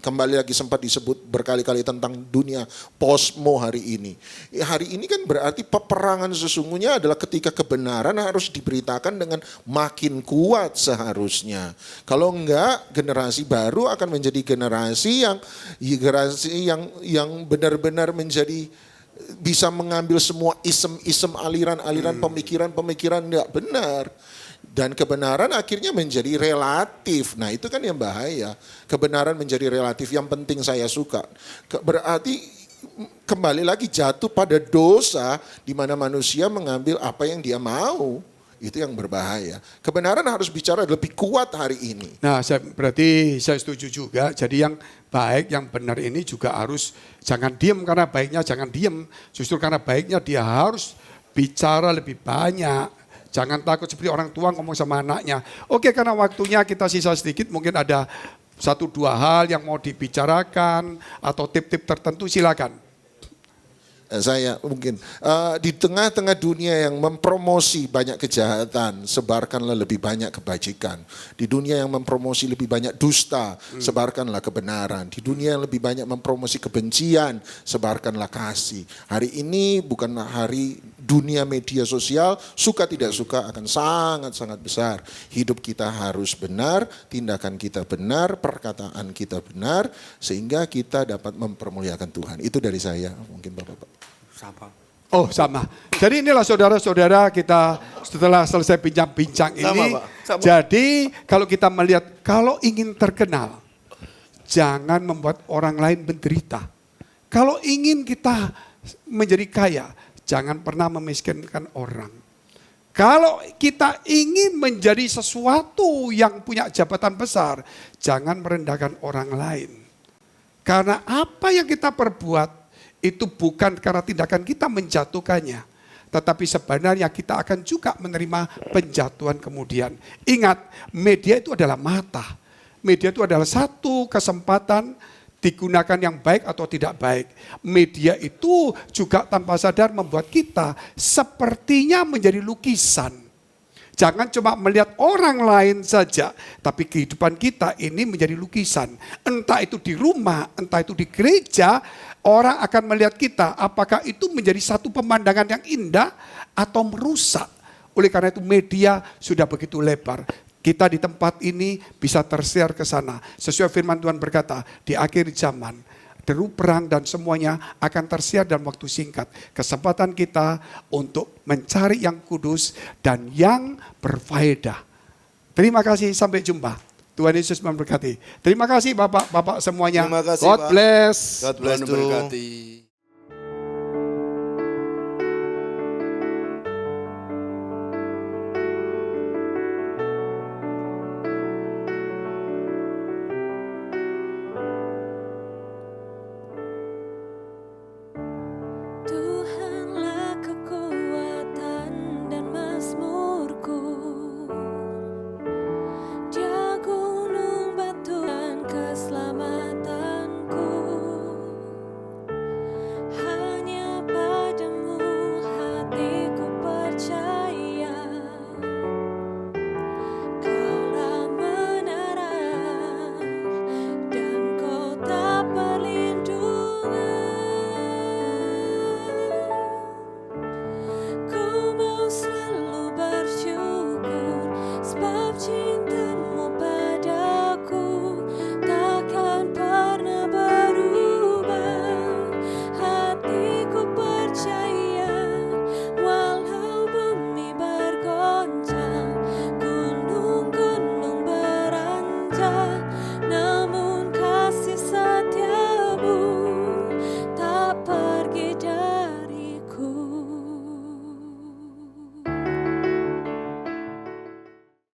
S4: kembali lagi sempat disebut berkali-kali tentang dunia posmo hari ini. Hari ini kan berarti peperangan sesungguhnya adalah ketika kebenaran harus diberitakan dengan makin kuat seharusnya. Kalau enggak, generasi baru akan menjadi generasi yang benar-benar menjadi bisa mengambil semua isem-isem aliran-aliran pemikiran-pemikiran tidak benar. Dan kebenaran akhirnya menjadi relatif. Nah itu kan yang bahaya. Kebenaran menjadi relatif, yang penting saya suka. Berarti kembali lagi jatuh pada dosa di mana manusia mengambil apa yang dia mau. Itu yang berbahaya. Kebenaran harus bicara lebih kuat hari ini.
S1: Nah, berarti saya setuju juga. Jadi yang baik, yang benar ini juga harus jangan diem karena baiknya jangan diem. Justru karena baiknya dia harus bicara lebih banyak. Jangan takut seperti orang tua ngomong sama anaknya. Oke, karena waktunya kita sisa sedikit, mungkin ada 1-2 hal yang mau dibicarakan atau tip-tip tertentu, silakan.
S4: Saya mungkin di tengah-tengah dunia yang mempromosi banyak kejahatan, sebarkanlah lebih banyak kebajikan. Di dunia yang mempromosi lebih banyak dusta, sebarkanlah kebenaran. Di dunia yang lebih banyak mempromosi kebencian, sebarkanlah kasih. Hari ini bukanlah hari dunia media sosial, suka tidak suka akan sangat-sangat besar. Hidup kita harus benar, tindakan kita benar, perkataan kita benar, sehingga kita dapat mempermuliakan Tuhan. Itu dari saya, mungkin Bapak-Bapak.
S1: Oh sama. Jadi inilah saudara-saudara kita setelah selesai bincang-bincang ini.
S2: Sama.
S1: Jadi kalau kita melihat, kalau ingin terkenal, jangan membuat orang lain menderita. Kalau ingin kita menjadi kaya, jangan pernah memiskinkan orang. Kalau kita ingin menjadi sesuatu yang punya jabatan besar, jangan merendahkan orang lain. Karena apa yang kita perbuat, itu bukan karena tindakan kita menjatuhkannya. Tetapi sebenarnya kita akan juga menerima penjatuhan kemudian. Ingat, media itu adalah mata. Media itu adalah satu kesempatan digunakan yang baik atau tidak baik. Media itu juga tanpa sadar membuat kita sepertinya menjadi lukisan. Jangan cuma melihat orang lain saja, tapi kehidupan kita ini menjadi lukisan. Entah itu di rumah, entah itu di gereja, orang akan melihat kita apakah itu menjadi satu pemandangan yang indah atau merusak. Oleh karena itu media sudah begitu lebar. Kita di tempat ini bisa tersiar ke sana. Sesuai firman Tuhan berkata, di akhir zaman, deru perang dan semuanya akan tersiar dalam waktu singkat. Kesempatan kita untuk mencari yang kudus dan yang berfaedah. Terima kasih, sampai jumpa. Tuhan Yesus memberkati. Terima kasih Bapak-bapak semuanya.
S2: Terima kasih,
S1: God
S2: Pak.
S1: bless.
S2: God bless
S3: Tuhan
S2: too.
S3: memberkati.